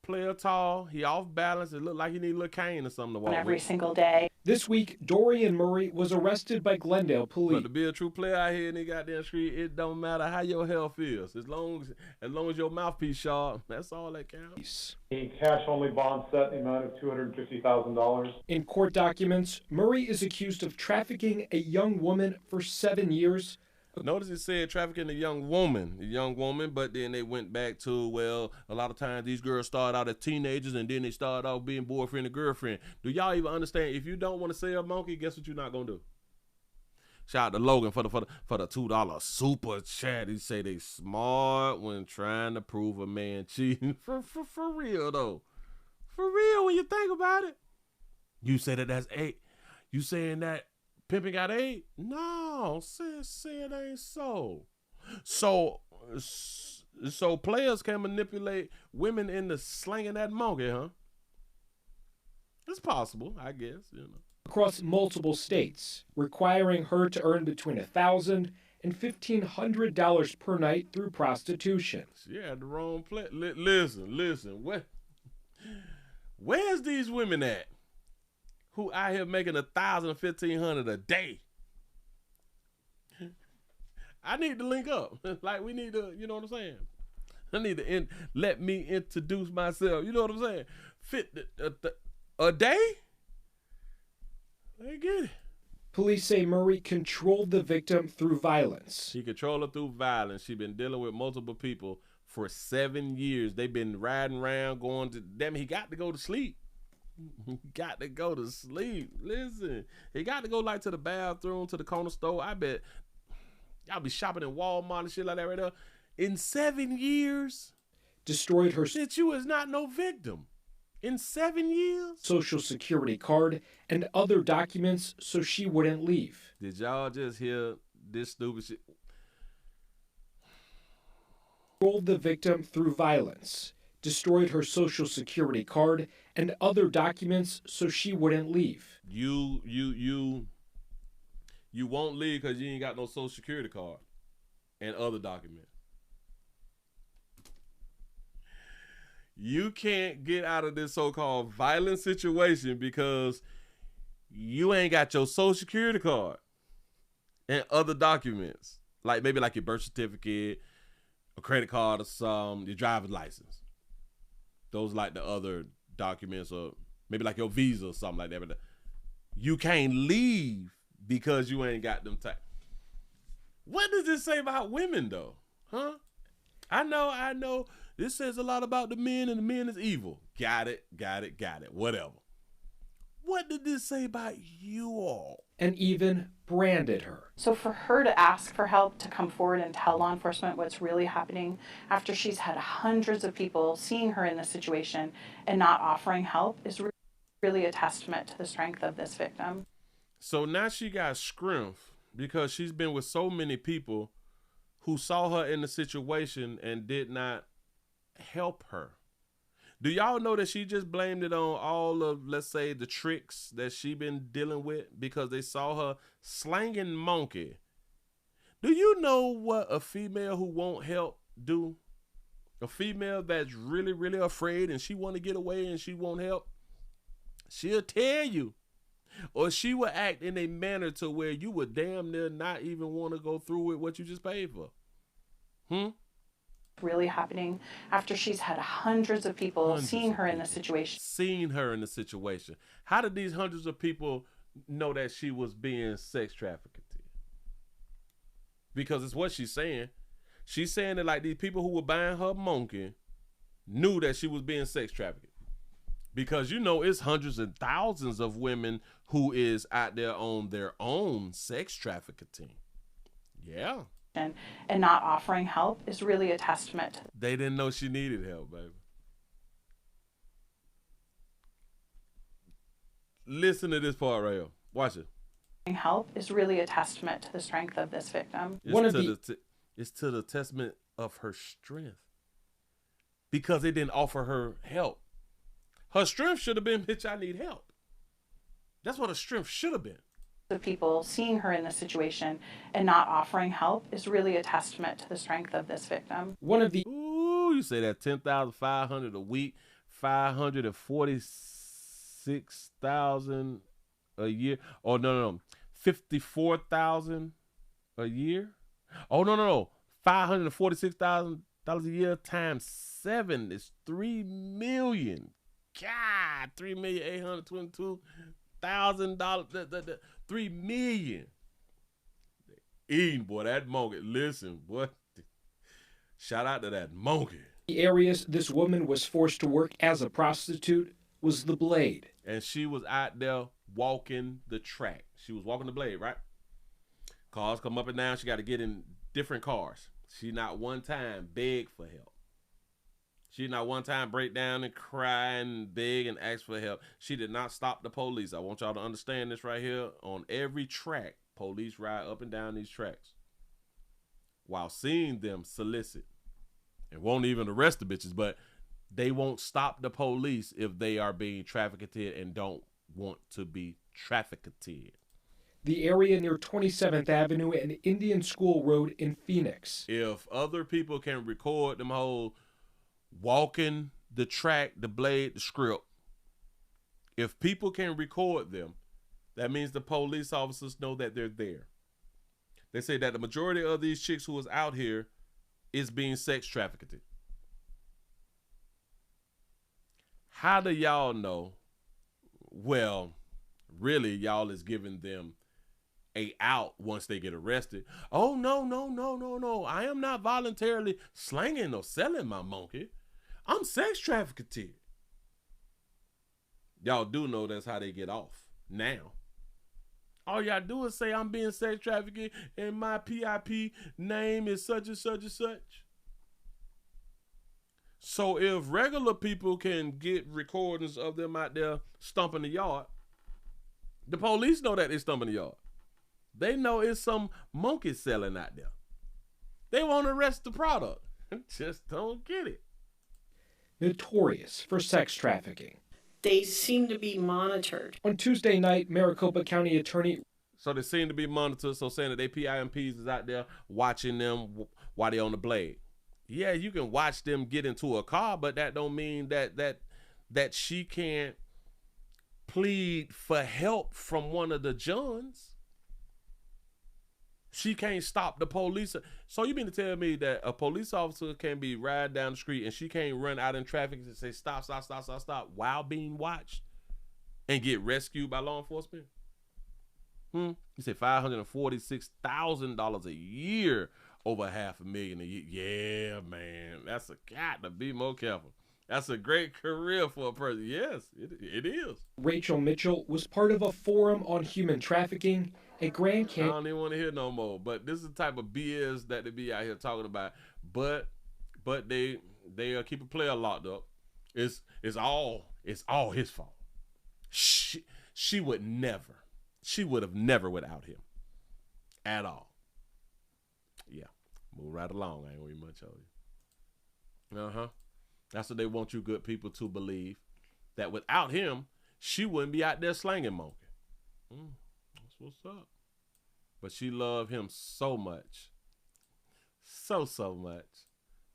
Player tall. He off balance. It looked like he need a little cane or something to walk every with. Single day. This week, Dorian Murray was arrested by Glendale police. But to be a true player out here in the goddamn street, it don't matter how your health is. As long as your mouthpiece sharp, that's all that counts. A cash-only bond set in the amount of $250,000. In court documents, Murray is accused of trafficking a young woman for 7 years. Notice it said trafficking a young woman, but then they went back to, well, a lot of times these girls start out as teenagers and then they start off being boyfriend and girlfriend. Do y'all even understand? If you don't want to sell a monkey, guess what you're not gonna do? Shout out to Logan for the $2 super chat. He say they smart when trying to prove a man cheating. For real though, for real when you think about it. You say that's 8. You saying that pimping got 8? No, say it ain't so. So players can manipulate women into slanging that monkey, huh? It's possible, I guess, across multiple states, requiring her to earn between $1,000 and $1,500 per night through prostitution. She had the wrong place. Listen. Where's these women at who out here making $1,000 or $1,500 a day? I need to link up. Like, we need to, you know what I'm saying? I need to let me introduce myself. You know what I'm saying? A day? I get it. Police say Murray controlled the victim through violence. She controlled her through violence. She been dealing with multiple people for 7 years. They've been riding around going to, damn, he got to go to sleep. He got to go to sleep. Listen, he got to go like to the bathroom, to the corner store. I bet y'all be shopping in Walmart and shit like that right there. In 7 years, destroyed her shit, you is not no victim. In 7 years? Social Security card and other documents so she wouldn't leave. Did y'all just hear this stupid shit? Controlled the victim through violence, destroyed her Social Security card and other documents so she wouldn't leave. You won't leave because you ain't got no Social Security card and other documents. You can't get out of this so-called violent situation because you ain't got your Social Security card and other documents. Like maybe like your birth certificate, a credit card or some, your driver's license. Those like the other documents, or maybe like your visa or something like that. But you can't leave because you ain't got them type. What does this say about women though? Huh? I know. This says a lot about the men, and the men is evil. Got it. Whatever. What did this say about you all? And even branded her. So for her to ask for help, to come forward and tell law enforcement what's really happening after she's had hundreds of people seeing her in this situation and not offering help is really a testament to the strength of this victim. So now she got strength because she's been with so many people who saw her in the situation and did not help her. Do y'all know that she just blamed it on all of, let's say, the tricks that she been dealing with because they saw her slanging monkey? Do you know what a female who won't help do? A female that's really, really afraid and she want to get away and she won't help? She'll tell you. Or she will act in a manner to where you would damn near not even want to go through with what you just paid for. Really happening after she's had hundreds of people seeing her in the situation. Seeing her in the situation. How did these hundreds of people know that she was being sex trafficked? Because it's what she's saying. She's saying that like these people who were buying her monkey knew that she was being sex trafficked. Because you know it's hundreds and thousands of women who is out there on their own sex trafficking. Yeah. And not offering help is really a testament. They didn't know she needed help, baby. Listen to this part right here. Watch it. Help is really a testament to the strength of this victim. It's to the testament of her strength. Because they didn't offer her help. Her strength should have been, bitch, I need help. That's what her strength should have been. The people seeing her in this situation and not offering help is really a testament to the strength of this victim. Ooh, you say that 10,500 a week, 546,000 a year. Oh no, 54,000 a year. Oh no, $546,000 a year times 7 is $3 million. God, $3,822,000. $3 million. Eating, boy, that monkey. Listen, boy. Shout out to that monkey. The areas this woman was forced to work as a prostitute was the Blade. And she was out there walking the track. She was walking the Blade, right? Cars come up and down. She got to get in different cars. She not one time beg for help. She not one time break down and cry and beg and ask for help. She did not stop the police. I want y'all to understand this right here. On every track, police ride up and down these tracks while seeing them solicit. And won't even arrest the bitches, but they won't stop the police if they are being trafficked and don't want to be trafficked. The area near 27th Avenue and Indian School Road in Phoenix. If other people can record them whole walking the track, the blade, the script, if people can record them, that means the police officers know that they're there. They say that the majority of these chicks who was out here is being sex trafficked. How do y'all know? Well, really, y'all is giving them a out once they get arrested. Oh, no. I am not voluntarily slanging or selling my monkey. I'm sex trafficked. Y'all do know that's how they get off now. All y'all do is say I'm being sex trafficked and my PIP name is such and such and such. So if regular people can get recordings of them out there stomping the yard, the police know that they're stomping the yard. They know it's some monkey selling out there. They won't arrest the product. Just don't get it. Notorious for sex trafficking. They seem to be monitored. On Tuesday night, Maricopa County Attorney... So they seem to be monitored, so saying that they PIMPs is out there watching them while they're on the blade. Yeah, you can watch them get into a car, but that don't mean that she can't plead for help from one of the Johns. She can't stop the police. So you mean to tell me that a police officer can be riding down the street and she can't run out in traffic and say stop while being watched and get rescued by law enforcement? You say $546,000 a year, over $500,000 a year. Yeah, man, that's got to be more careful. That's a great career for a person. Yes, it is. Rachel Mitchell was part of a forum on human trafficking at Grand Canyon. I don't even want to hear no more. But this is the type of BS that they be out here talking about. But they keep a player locked up. It's all his fault. She would have never without him at all. Yeah, move right along. I ain't worry much on you. That's what they want you good people to believe, that without him, she wouldn't be out there slanging monkey. That's what's up. But she loved him so much, so much,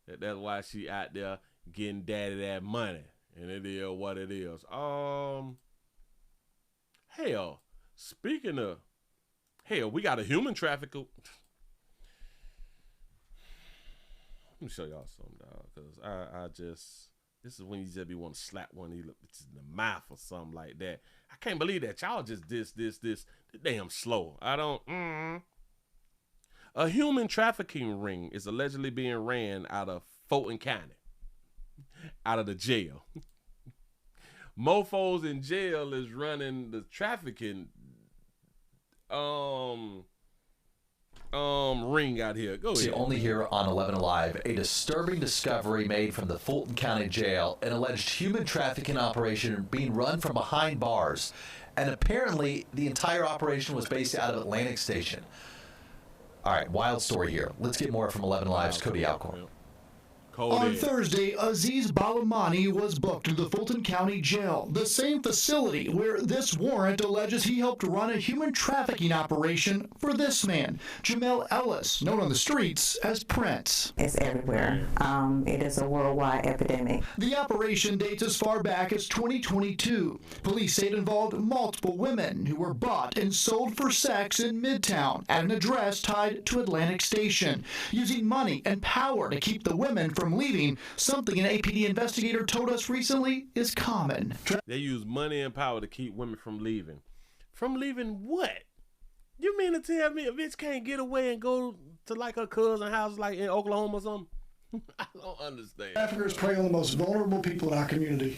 that's why she out there getting daddy that money. And it is what it is. Hell, speaking of, we got a human trafficker. Let me show y'all something, dog, because I just, this is when you just be want to slap one in the mouth or something like that. I can't believe that y'all just this damn slow. I don't. A human trafficking ring is allegedly being ran out of Fulton County, out of the jail. Mofos in jail is running the trafficking ring out here. Go ahead. See, only here on 11 Alive, a disturbing discovery made from the Fulton County Jail, an alleged human trafficking operation being run from behind bars, and apparently the entire operation was based out of Atlantic Station. All right, wild story here. Let's get more from 11 Alive's Cody Alcorn. On Thursday, Aziz Balamani was booked to the Fulton County Jail, the same facility where this warrant alleges he helped run a human trafficking operation for this man, Jamel Ellis, known on the streets as Prince. It's everywhere. It is a worldwide epidemic. The operation dates as far back as 2022. Police say it involved multiple women who were bought and sold for sex in Midtown at an address tied to Atlantic Station, using money and power to keep the women from leaving, something an APD investigator told us recently is common. They use money and power to keep women from leaving. From leaving what? You mean to tell me a bitch can't get away and go to like her cousin's house like in Oklahoma or something? I don't understand. Traffickers prey on the most vulnerable people in our community.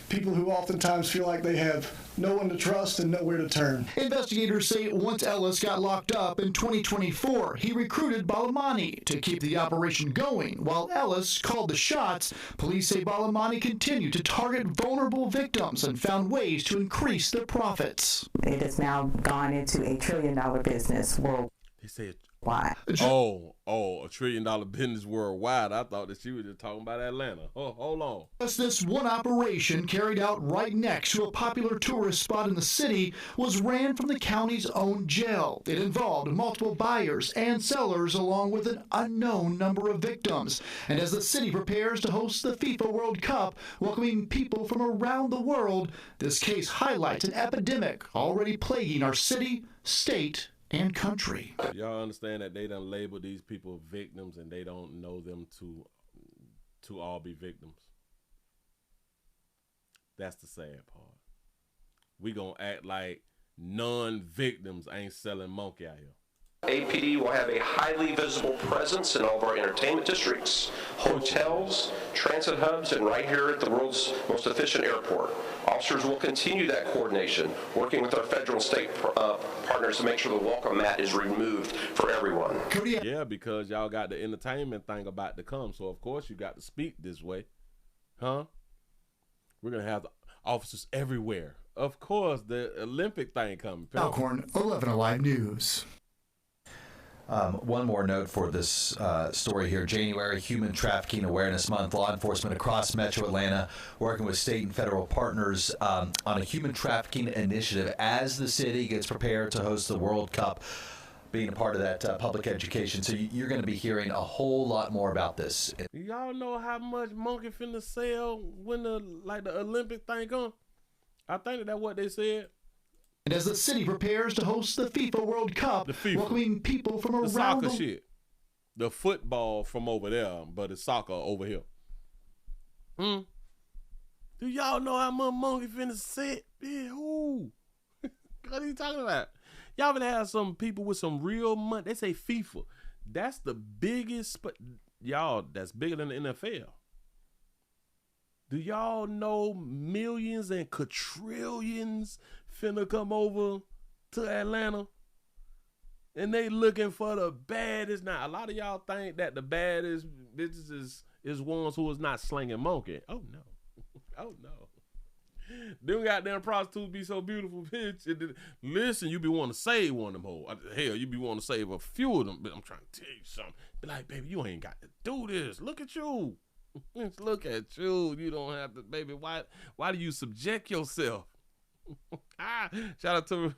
People who oftentimes feel like they have no one to trust and nowhere to turn. Investigators say once Ellis got locked up in 2024, he recruited Balamani to keep the operation going. While Ellis called the shots, police say Balamani continued to target vulnerable victims and found ways to increase their profits. It has now gone into $1 trillion business. They say Why? Oh, $1 trillion business worldwide. I thought that you were just talking about Atlanta. Oh, hold on. Just this one operation, carried out right next to a popular tourist spot in the city, was ran from the county's own jail. It involved multiple buyers and sellers along with an unknown number of victims. And as the city prepares to host the FIFA World Cup, welcoming people from around the world, this case highlights an epidemic already plaguing our city, state, and country. Y'all understand that they done label these people victims and they don't know them to all be victims. That's the sad part. We gonna act like non-victims ain't selling monkey out here. APD will have a highly visible presence in all of our entertainment districts, hotels, transit hubs, and right here at the world's most efficient airport. Officers will continue that coordination, working with our federal and state partners to make sure the welcome mat is removed for everyone. Yeah, because y'all got the entertainment thing about to come, so of course you got to speak this way. Huh? We're going to have the officers everywhere. Of course, the Olympic thing coming. Alcorn 11 Alive News. One more note for this story here. January, Human Trafficking Awareness Month. Law enforcement across Metro Atlanta working with state and federal partners on a human trafficking initiative as the city gets prepared to host the World Cup, being a part of that public education. So you're going to be hearing a whole lot more about this. Y'all know how much monkey finna sell when the Olympic thing come? I think that's what they said. And as the city prepares to host the FIFA World Cup, welcoming people from around soccer shit. The football from over there, but it's soccer over here. Do y'all know how much monkey finna set? Yeah, who? What are you talking about? Y'all gonna have some people with some real money. They say FIFA. That's the biggest, y'all, that's bigger than the NFL. Do y'all know millions and quadrillions finna come over to Atlanta? And they looking for the baddest. Now, a lot of y'all think that the baddest bitches is ones who is not slinging monkey. Oh, no. Oh, no. Them goddamn prostitutes be so beautiful, bitch. Listen, you be wanting to save one of them hoes. Hell, you be wanting to save a few of them. But I'm trying to tell you something. Be like, baby, you ain't got to do this. Look at you. Look at you. You don't have to, baby. Why do you subject yourself? Shout out to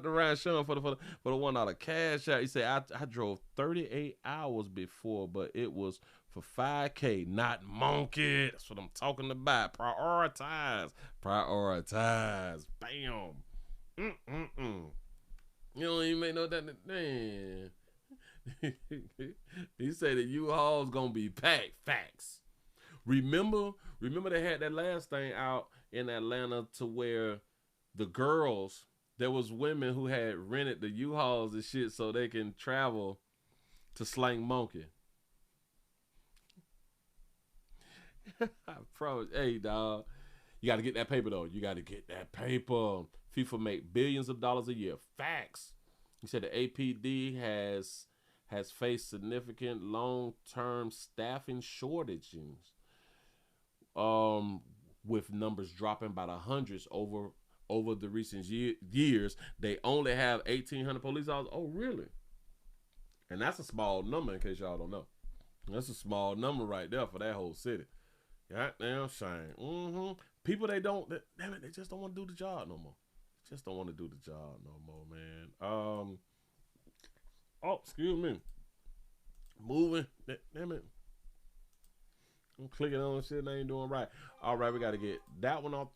Ryan Sean for the $1 cash out. He said, I drove 38 hours before, but it was for $5K, not monkey. That's what I'm talking about. Prioritize. Bam. You don't even make no that. Man. He said the U-Haul's gonna be packed. Facts. Remember they had that last thing out in Atlanta to where the girls, there was women who had rented the U-Hauls and shit so they can travel to Slang Monkey. Hey, dog. You got to get that paper, though. You got to get that paper. FIFA make billions of dollars a year. Facts. He said the APD has faced significant long-term staffing shortages, with numbers dropping by the hundreds over the recent years. They only have 1,800 police officers. Oh, really? And that's a small number, in case y'all don't know. That's a small number right there for that whole city. Goddamn shame. People, they just don't want to do the job no more. Just don't want to do the job no more, man. Oh, excuse me. Moving. Damn it. I'm clicking on shit and I ain't doing right. All right, we got to get that one off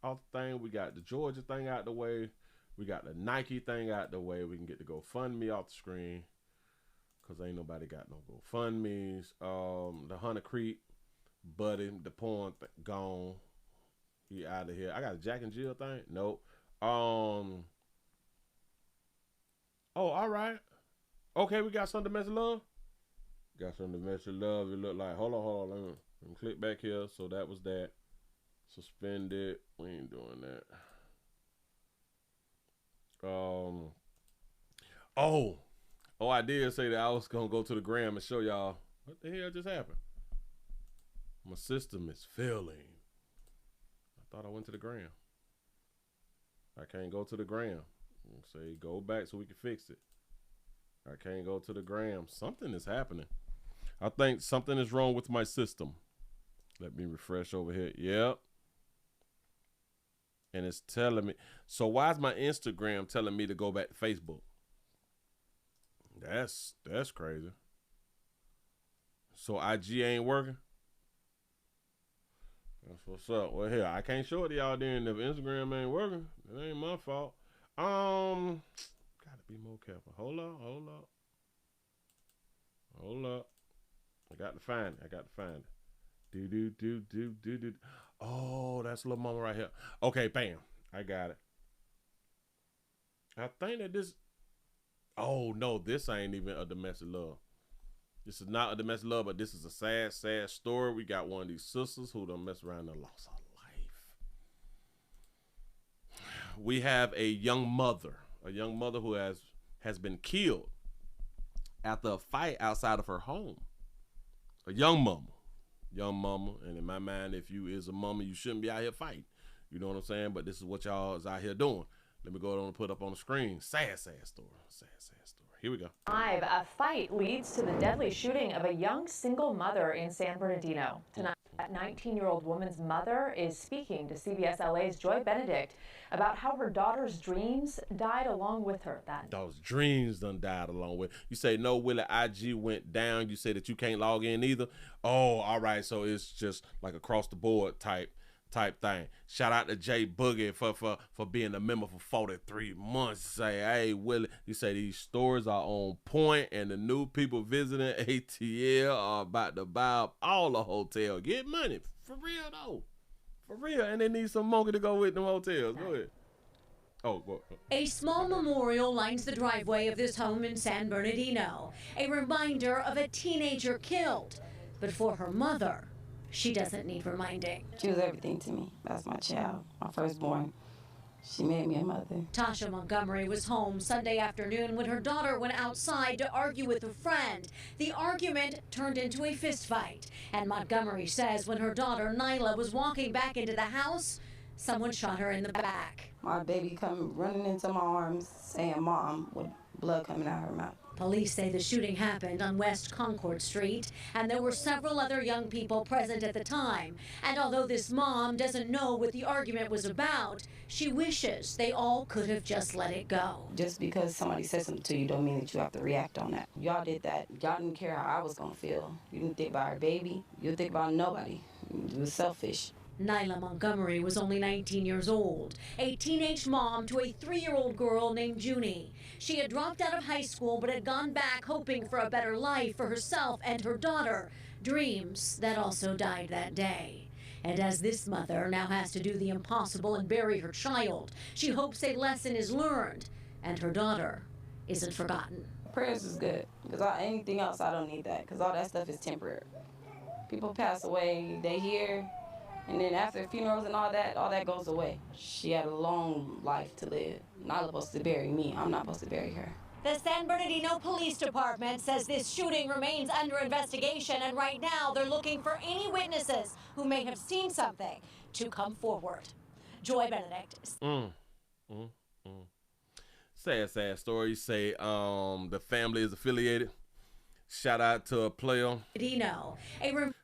the thing. We got the Georgia thing out the way. We got the Nike thing out the way. We can get the GoFundMe off the screen, because ain't nobody got no GoFundMes. The Hunter Creek buddy, the porn gone. He out of here. I got a Jack and Jill thing. Nope. Oh, all right. Okay, we got some domestic love. Got some domestic love. It look like, hold on. Let me click back here. So that was that. Suspended. We ain't doing that. I did say that I was gonna go to the gram and show y'all what the hell just happened. My system is failing. I thought I went to the gram. I can't go to the gram. Say go back so we can fix it. I can't go to the gram. Something is happening. I think something is wrong with my system. Let me refresh over here. Yep. And it's telling me. So why is my Instagram telling me to go back to Facebook? That's crazy. So IG ain't working? That's what's up. Well, here, I can't show it to y'all then if Instagram ain't working. It ain't my fault. Gotta be more careful. Hold up. I got to find it. Do. Oh, that's little mama right here. Okay, bam. I got it. I think that this. Oh no, this ain't even a domestic love. This is not a domestic love, but this is a sad, sad story. We got one of these sisters who done mess around and lost her life. We have a young mother who has been killed after a fight outside of her home. A young mama, and in my mind, if you is a mama, you shouldn't be out here fighting. You know what I'm saying? But this is what y'all is out here doing. Let me go ahead and put up on the screen. Sad story. Sad story. Here we go. A fight leads to the deadly shooting of a young single mother in San Bernardino. Tonight, that 19-year-old woman's mother is speaking to CBS LA's Joy Benedict about how her daughter's dreams died along with her. Those dreams done died along with. You say no, Willie, IG went down. You say that you can't log in either. Oh, all right. So it's just like across the board type thing. Shout out to Jay Boogie for being a member for 43 months. Say, hey, Willie, you say these stores are on point and the new people visiting ATL are about to buy up all the hotel. Get money. For real, though. For real. And they need some monkey to go with them hotels. Go ahead. Oh, go. A small memorial lines the driveway of this home in San Bernardino. A reminder of a teenager killed. But for her mother, she doesn't need reminding. She was everything to me. That's my child, my firstborn. She made me a mother. Tasha Montgomery was home Sunday afternoon when her daughter went outside to argue with a friend. The argument turned into a fistfight. And Montgomery says when her daughter Nyla was walking back into the house, someone shot her in the back. My baby come running into my arms saying Mom, with blood coming out of her mouth. Police say the shooting happened on West Concord Street, and there were several other young people present at the time. And although this mom doesn't know what the argument was about, she wishes they all could have just let it go. Just because somebody says something to you don't mean that you have to react on that. Y'all did that. Y'all didn't care how I was going to feel. You didn't think about our baby. You didn't think about nobody. It was selfish. Nyla Montgomery was only 19 years old, a teenage mom to a 3-year-old girl named Junie. She had dropped out of high school but had gone back hoping for a better life for herself and her daughter, dreams that also died that day. And as this mother now has to do the impossible and bury her child, she hopes a lesson is learned and her daughter isn't forgotten. Prayers is good, because anything else I don't need that, because all that stuff is temporary. People pass away, they hear. And then after funerals and all that goes away. She had a long life to live. Not supposed to bury me. I'm not supposed to bury her. The San Bernardino Police Department says this shooting remains under investigation, and right now they're looking for any witnesses who may have seen something to come forward. Joy Benedict. Sad story. You say the family is affiliated. Shout out to a player.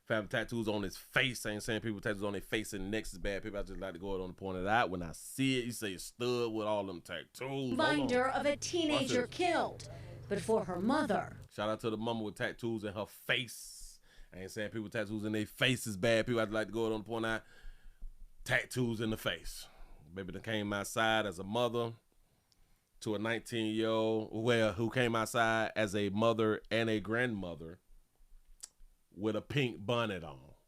Family tattoos on his face. I ain't saying people tattoos on their face and necks is bad. People, I just like to go ahead on the point of that. When I see it, you say stud with all them tattoos. Reminder of a teenager killed, but for her mother. Shout out to the mama with tattoos in her face. I ain't saying people with tattoos in their face is bad. People, I just like to go ahead on the point of tattoos in the face. Baby that came outside as a mother to a 19-year-old who came outside as a mother and a grandmother with a pink bonnet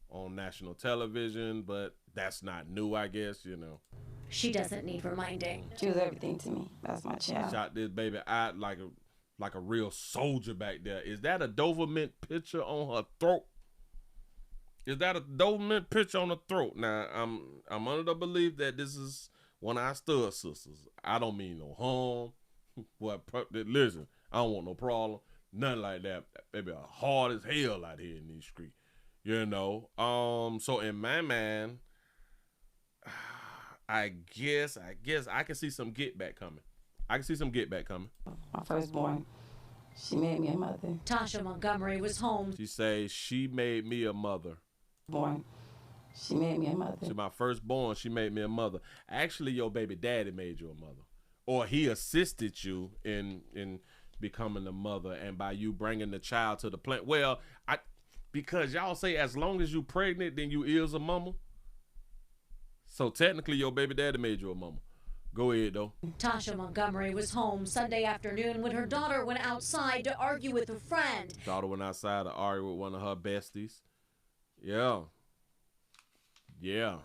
on national television, but that's not new, I guess, you know. She doesn't need reminding. She was everything to me. That's my child. Shot this baby out like a real soldier back there. Is that a Doberman picture on her throat? Is that a Doberman picture on her throat? Now, I'm under the belief that this is one of our stud sisters. I don't mean no harm. Listen, I don't want no problem. Nothing like that. Baby, hard as hell out here in these streets. You know? So in my mind, I guess I can see some get back coming. My firstborn. She made me a mother. Tasha Montgomery was home. She say, she made me a mother. Born. She made me a mother. She my firstborn, she made me a mother. Actually, your baby daddy made you a mother. Or he assisted you in becoming a mother, and by you bringing the child to the plant. Well, because y'all say as long as you pregnant, then you is a mama. So technically, your baby daddy made you a mama. Go ahead, though. Tasha Montgomery was home Sunday afternoon when her daughter went outside to argue with a friend. Daughter went outside to argue with one of her besties. Yeah. Yeah.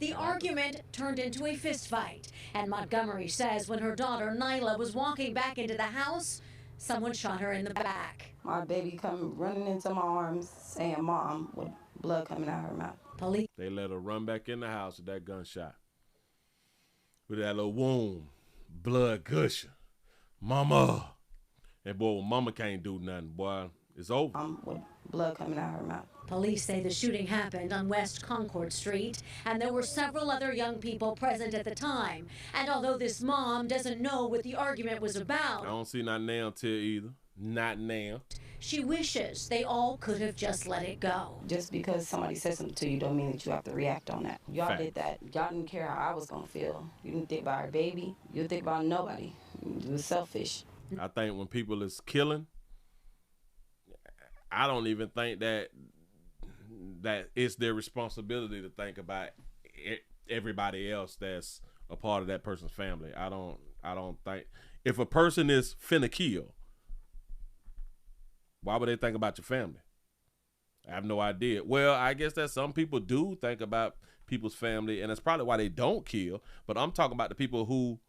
The argument turned into a fistfight, and Montgomery says when her daughter Nyla was walking back into the house, someone shot her in the back. My baby come running into my arms saying "Mom" with blood coming out of her mouth. Police. They let her run back in the house with that gunshot. With that little wound, blood gushing. Mama. And boy, when mama can't do nothing, boy, it's over. With blood coming out of her mouth. Police say the shooting happened on West Concord Street, and there were several other young people present at the time. And although this mom doesn't know what the argument was about, I don't see not now till either. Not now. she wishes they all could have just let it go. Just because somebody says something to you don't mean that you have to react on that. Y'all did that. Y'all didn't care how I was going to feel. You didn't think about our baby. You didn't think about nobody. You was selfish. I think when people is killing, I don't even think that it's their responsibility to think about everybody else that's a part of that person's family. I don't think if a person is finna kill, why would they think about your family? I have no idea. Well, I guess that some people do think about people's family, and that's probably why they don't kill. But I'm talking about the people who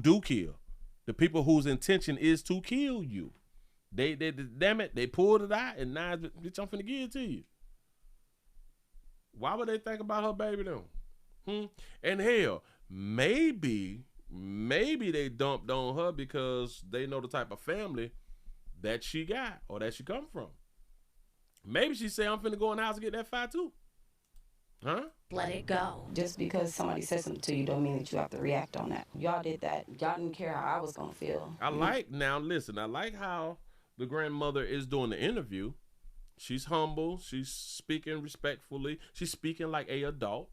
do kill, the people whose intention is to kill you. They damn it, they pulled it out, and now bitch, I'm finna give it to you. Why would they think about her baby then? And hell, maybe they dumped on her because they know the type of family that she got or that she come from. Maybe she say, I'm finna go in the house and get that fire too. Huh? Let it go. Just because somebody says something to you don't mean that you have to react on that. Y'all did that. Y'all didn't care how I was gonna feel. I like how the grandmother is doing the interview. She's humble. She's speaking respectfully. She's speaking like a adult.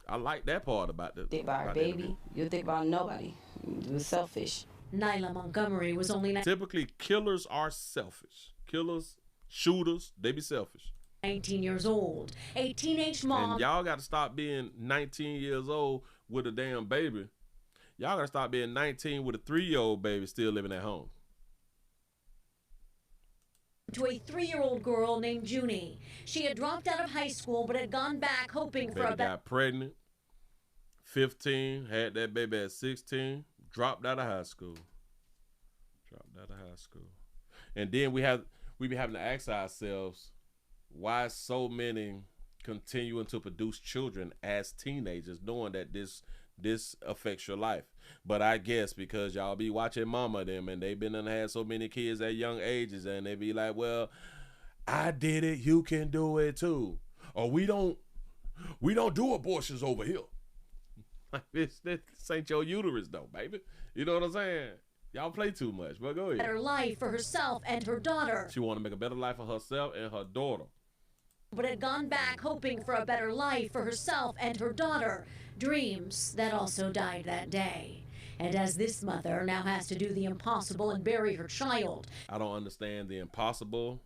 I like that part about the. Think about our baby. You think about nobody. You was selfish. Nyla Montgomery was only Typically, killers are selfish. Killers, shooters, they be selfish. 19 years old. A teenage mom. And y'all got to stop being 19 years old with a damn baby. Y'all got to stop being 19 with a 3-year-old baby still living at home. To a 3-year-old girl named Junie. She had dropped out of high school but had gone back hoping for a better. Got pregnant, 15, had that baby at 16, dropped out of high school. And then we be having to ask ourselves, why so many continuing to produce children as teenagers, knowing that this affects your life? But I guess because y'all be watching mama them and they been and had so many kids at young ages, and they be like, well, I did it, you can do it too. Or we don't do abortions over here. Like this ain't your uterus though, baby. You know what I'm saying? Y'all play too much, but go ahead. Better life for herself and her daughter. She want to make a better life for herself and her daughter. But had gone back hoping for a better life for herself and her daughter. Dreams that also died that day. And as this mother now has to do the impossible and bury her child. I don't understand the impossible,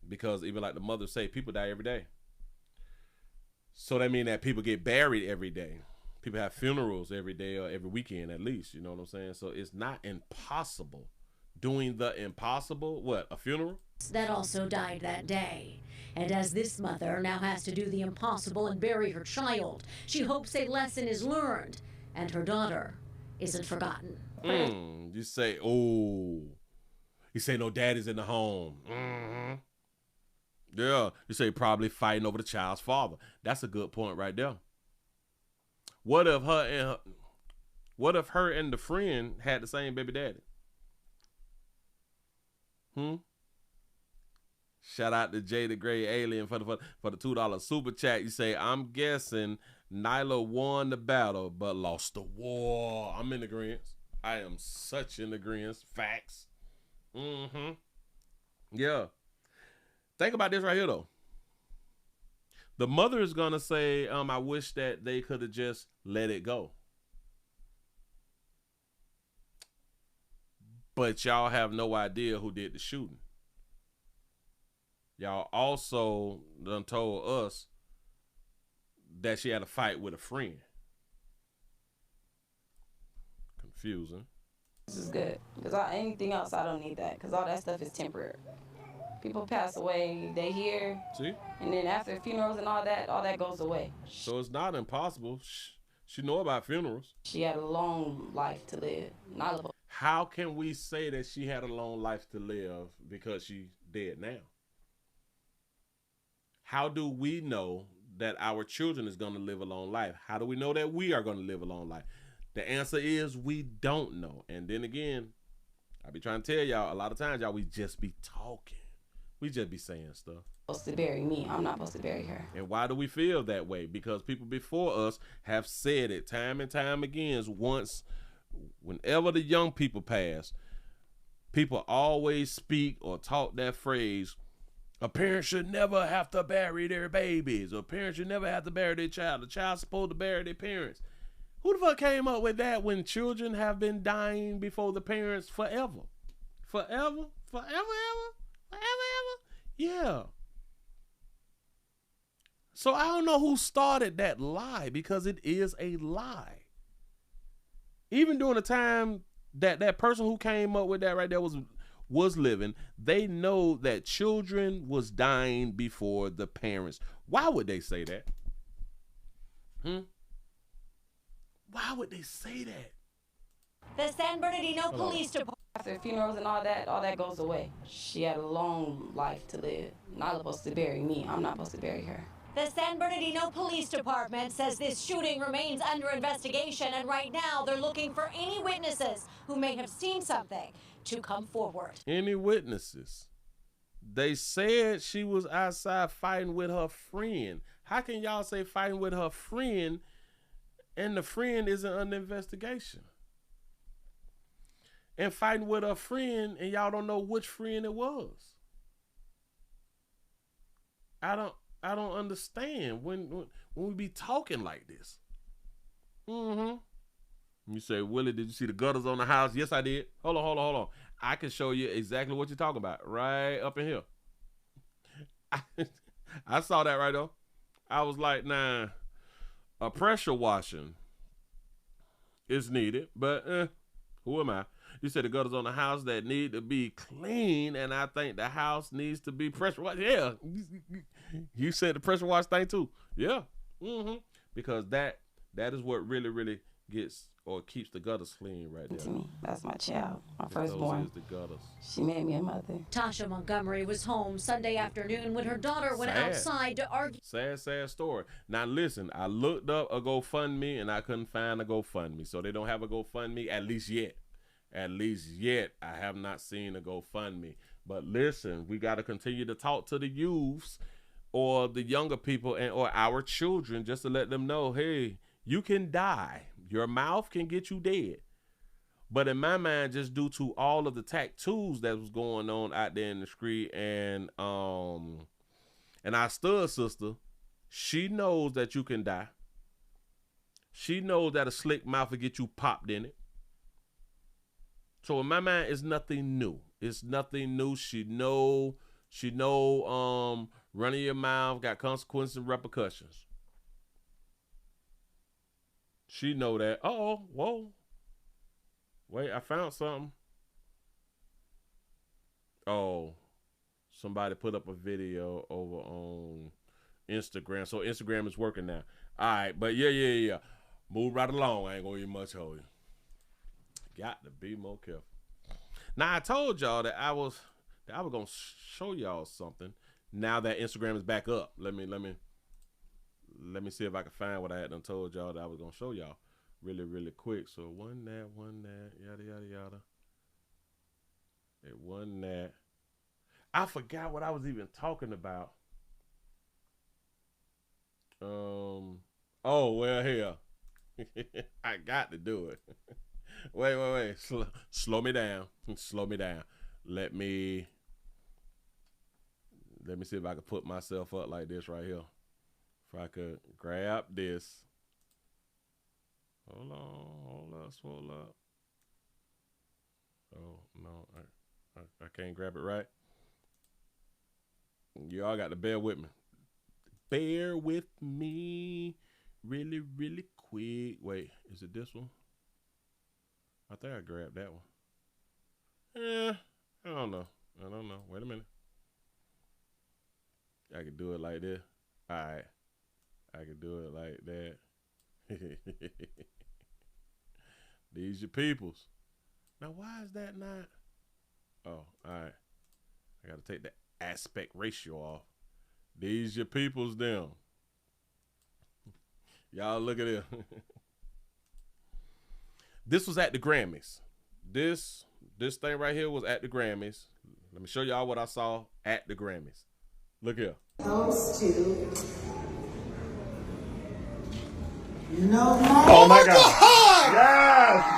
because even like the mother say, people die every day. So that mean that people get buried every day. People have funerals every day or every weekend at least, you know what I'm saying? So it's not impossible. Doing the impossible, what, a funeral? That also died that day. And as this mother now has to do the impossible and bury her child, she hopes a lesson is learned and her daughter isn't forgotten. You say, oh, you say no daddy's in the home. Mm-hmm. Yeah, you say probably fighting over the child's father. That's a good point right there. What if her and the friend had the same baby daddy? Shout out to Jay the Gray Alien for the $2 super chat. You say, I'm guessing Nyla won the battle but lost the war. I'm in agreement. I am such in agreement. Facts. Mm-hmm. Yeah. Think about this right here, though. The mother is going to say, I wish that they could have just let it go. But y'all have no idea who did the shooting. Y'all also done told us that she had a fight with a friend. Confusing. This is good. Because anything else, I don't need that. Because all that stuff is temporary. People pass away, they hear. See? And then after funerals and all that goes away. So it's not impossible. She know about funerals. She had a long life to live. How can we say that she had a long life to live because she's dead now? How do we know that our children is going to live a long life? How do we know that we are going to live a long life? The answer is we don't know. And then again, I be trying to tell y'all, a lot of times, y'all, we just be talking. We just be saying stuff. Supposed to bury me. I'm not supposed to bury her. And why do we feel that way? Because people before us have said it time and time again. Whenever the young people pass, people always speak or talk that phrase, a parent should never have to bury their babies. A parent should never have to bury their child. The child's supposed to bury their parents. Who the fuck came up with that when children have been dying before the parents forever? Forever? Yeah. So I don't know who started that lie, because it is a lie. Even during the time that person who came up with that right there was living, they know that children was dying before the parents. Why would they say that? Why would they say that? The San Bernardino Police Department. After funerals and all that goes away. She had a long life to live. Not supposed to bury me. I'm not supposed to bury her. The San Bernardino Police Department says this shooting remains under investigation, and right now they're looking for any witnesses who may have seen something to come forward. Any witnesses? They said she was outside fighting with her friend. How can y'all say fighting with her friend and the friend isn't under investigation? And fighting with a friend and y'all don't know which friend it was. I don't understand when we be talking like this. You say, Willie, did you see the gutters on the house? Yes, I did. Hold on. I can show you exactly what you're talking about right up in here. I saw that right though. I was like, nah, a pressure washing is needed, but who am I? You said the gutters on the house that need to be clean, and I think the house needs to be pressure washed. Yeah, you said the pressure wash thing too. Yeah, because that is what really gets or keeps the gutters clean right there. To me, that's my child, my firstborn. Those is the gutters. She made me a mother. Tasha Montgomery was home Sunday afternoon when her daughter went outside to argue. Sad story. Now listen, I looked up a GoFundMe and I couldn't find a GoFundMe, so they don't have a GoFundMe at least yet. I have not seen a GoFundMe. But listen, we got to continue to talk to the youths or the younger people or our children just to let them know, hey, you can die. Your mouth can get you dead. But in my mind, just due to all of the tattoos that was going on out there in the street and our stud sister, she knows that you can die. She knows that a slick mouth will get you popped in it. So in my mind, it's nothing new. It's nothing new. She know running your mouth got consequences and repercussions. She know that. Oh, whoa. Wait, I found something. Oh, somebody put up a video over on Instagram. So Instagram is working now. All right, but yeah. Move right along. I ain't gonna get much hold you. Got to be more careful. Now I told y'all that I was gonna show y'all something. Now that Instagram is back up, let me see if I can find what I had done told y'all that I was gonna show y'all really quick. So one that, yada. It wasn't that. I forgot what I was even talking about. Oh well, here. I got to do it. Wait. Slow me down. Let me see if I can put myself up like this right here. If I could grab this. Hold up, swole up. Oh, no, I can't grab it right. Y'all got to bear with me. Bear with me really, really quick. Wait, is it this one? I think I grabbed that one. I don't know. Wait a minute. I can do it like this. All right. I can do it like that. These your peoples. Now, why is that not? Oh, all right. I got to take the aspect ratio off. These your peoples them. Y'all look at it. This was at the Grammys. This thing right here was at the Grammys. Let me show y'all what I saw at the Grammys. Look here. Goes to Oh my God. Yes.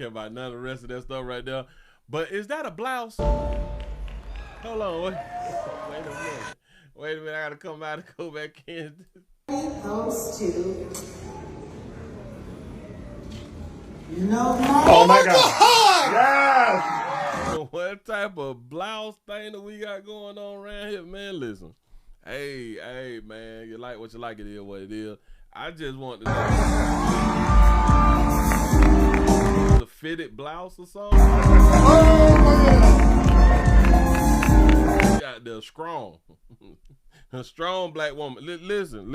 About none of the rest of that stuff right there. But is that a blouse? Hold on. Wait a minute. Wait a minute. I gotta come out and go back in. Goes to Oh my God. Yes. What type of blouse thing that we got going on around here, man? Listen. Hey, man. You like what you like, it is what it is. I just want to know. A fitted blouse or something? Got the strong. A strong black woman. Listen.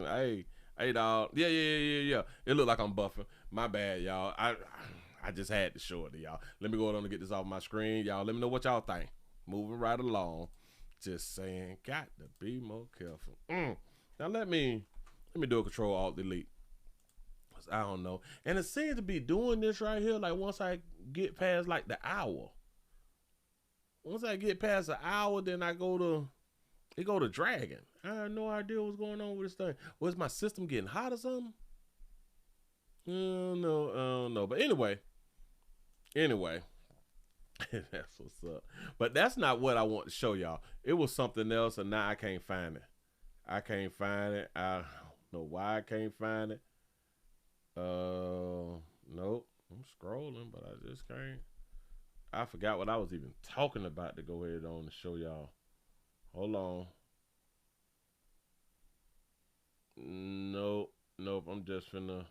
Hey, dog. Yeah. It look like I'm buffing. My bad, y'all. I just had to show it to y'all. Let me go on and get this off my screen. Y'all, let me know what y'all think. Moving right along. Just saying, got to be more careful. Now let me do a Control-Alt-Delete. I don't know. And it seems to be doing this right here, like once I get past like the hour. Once I get past the hour, then it go to dragging. I have no idea what's going on with this thing. Was my system getting hot or something? I don't know. But anyway. That's what's up. But that's not what I want to show y'all. It was something else, and now I can't find it. I don't know why I can't find it. Nope. I'm scrolling, but I just can't. I forgot what I was even talking about to go ahead on to show y'all. Hold on. Nope. I'm just finna.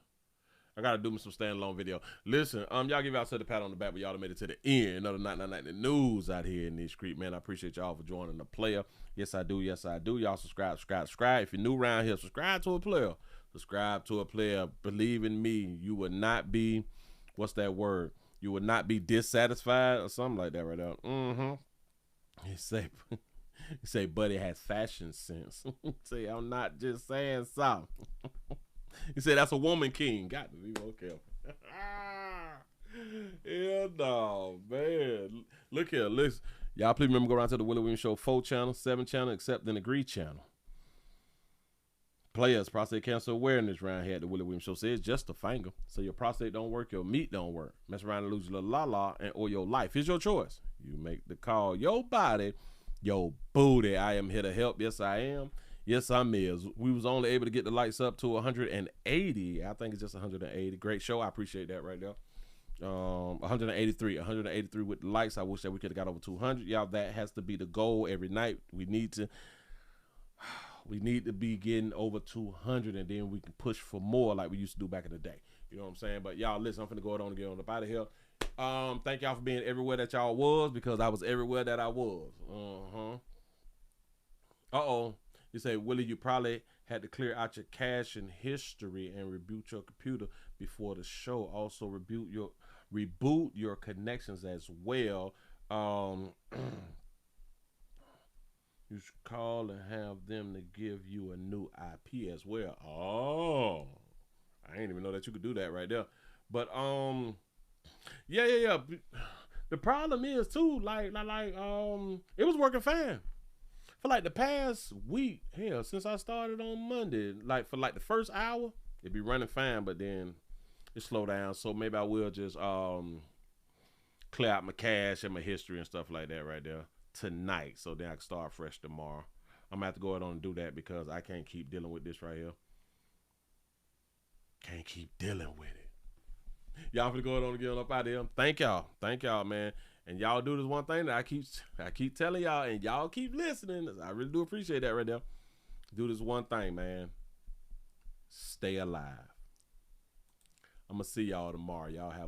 I gotta do me some standalone video. Listen, y'all give yourself a pat on the back, but y'all done made it to the end of the 999 news out here in these streets, man. I appreciate y'all for joining the player. Yes, I do. Y'all subscribe. If you're new around here, subscribe to a player. Subscribe to a player. Believe in me, you would not be, what's that word? You would not be dissatisfied or something like that right there. He say, buddy has fashion sense. Say, I'm not just saying something. He said, that's a woman king. Got to be more careful. Hell no, man. Look here, listen. Y'all please remember, go around to the Willie Williams Show 4 channel, 7 channel, except an agree channel. Players, prostate cancer awareness around here at the Willie Williams Show says just a finger. So your prostate don't work, your meat don't work. Mess around and lose your little la-la or your life. Here's your choice. You make the call. Your body, your booty. I am here to help. Yes, I am. Yes, I'm is. We was only able to get the lights up to 180. I think it's just 180. Great show. I appreciate that right there. 183 with the likes. I wish that we could have got over 200. Y'all, that has to be the goal every night. We need to be getting over 200, and then we can push for more like we used to do back in the day. You know what I'm saying? But y'all, listen, I'm finna go on and get on up out of here. Thank y'all for being everywhere that y'all was, because I was everywhere that I was. You say, Willie, you probably had to clear out your cache and history and reboot your computer before the show. Also reboot your connections as well. You should call and have them to give you a new IP as well. Oh, I didn't even know that you could do that right there. But yeah. The problem is too, like it was working fine for like the past week. Hell, since I started on Monday, like for like the first hour, it'd be running fine, but then it slowed down. So maybe I will just clear out my cache and my history and stuff like that right there tonight, so then I can start fresh tomorrow. I'm gonna have to go ahead on and do that, because I can't keep dealing with this right here. Can't keep dealing with it. Y'all finna go ahead on and get on up out of here. Thank y'all, man. And y'all do this one thing that I keep telling y'all, and y'all keep listening. I really do appreciate that right there. Do this one thing, man. Stay alive. I'm gonna see y'all tomorrow. Y'all have a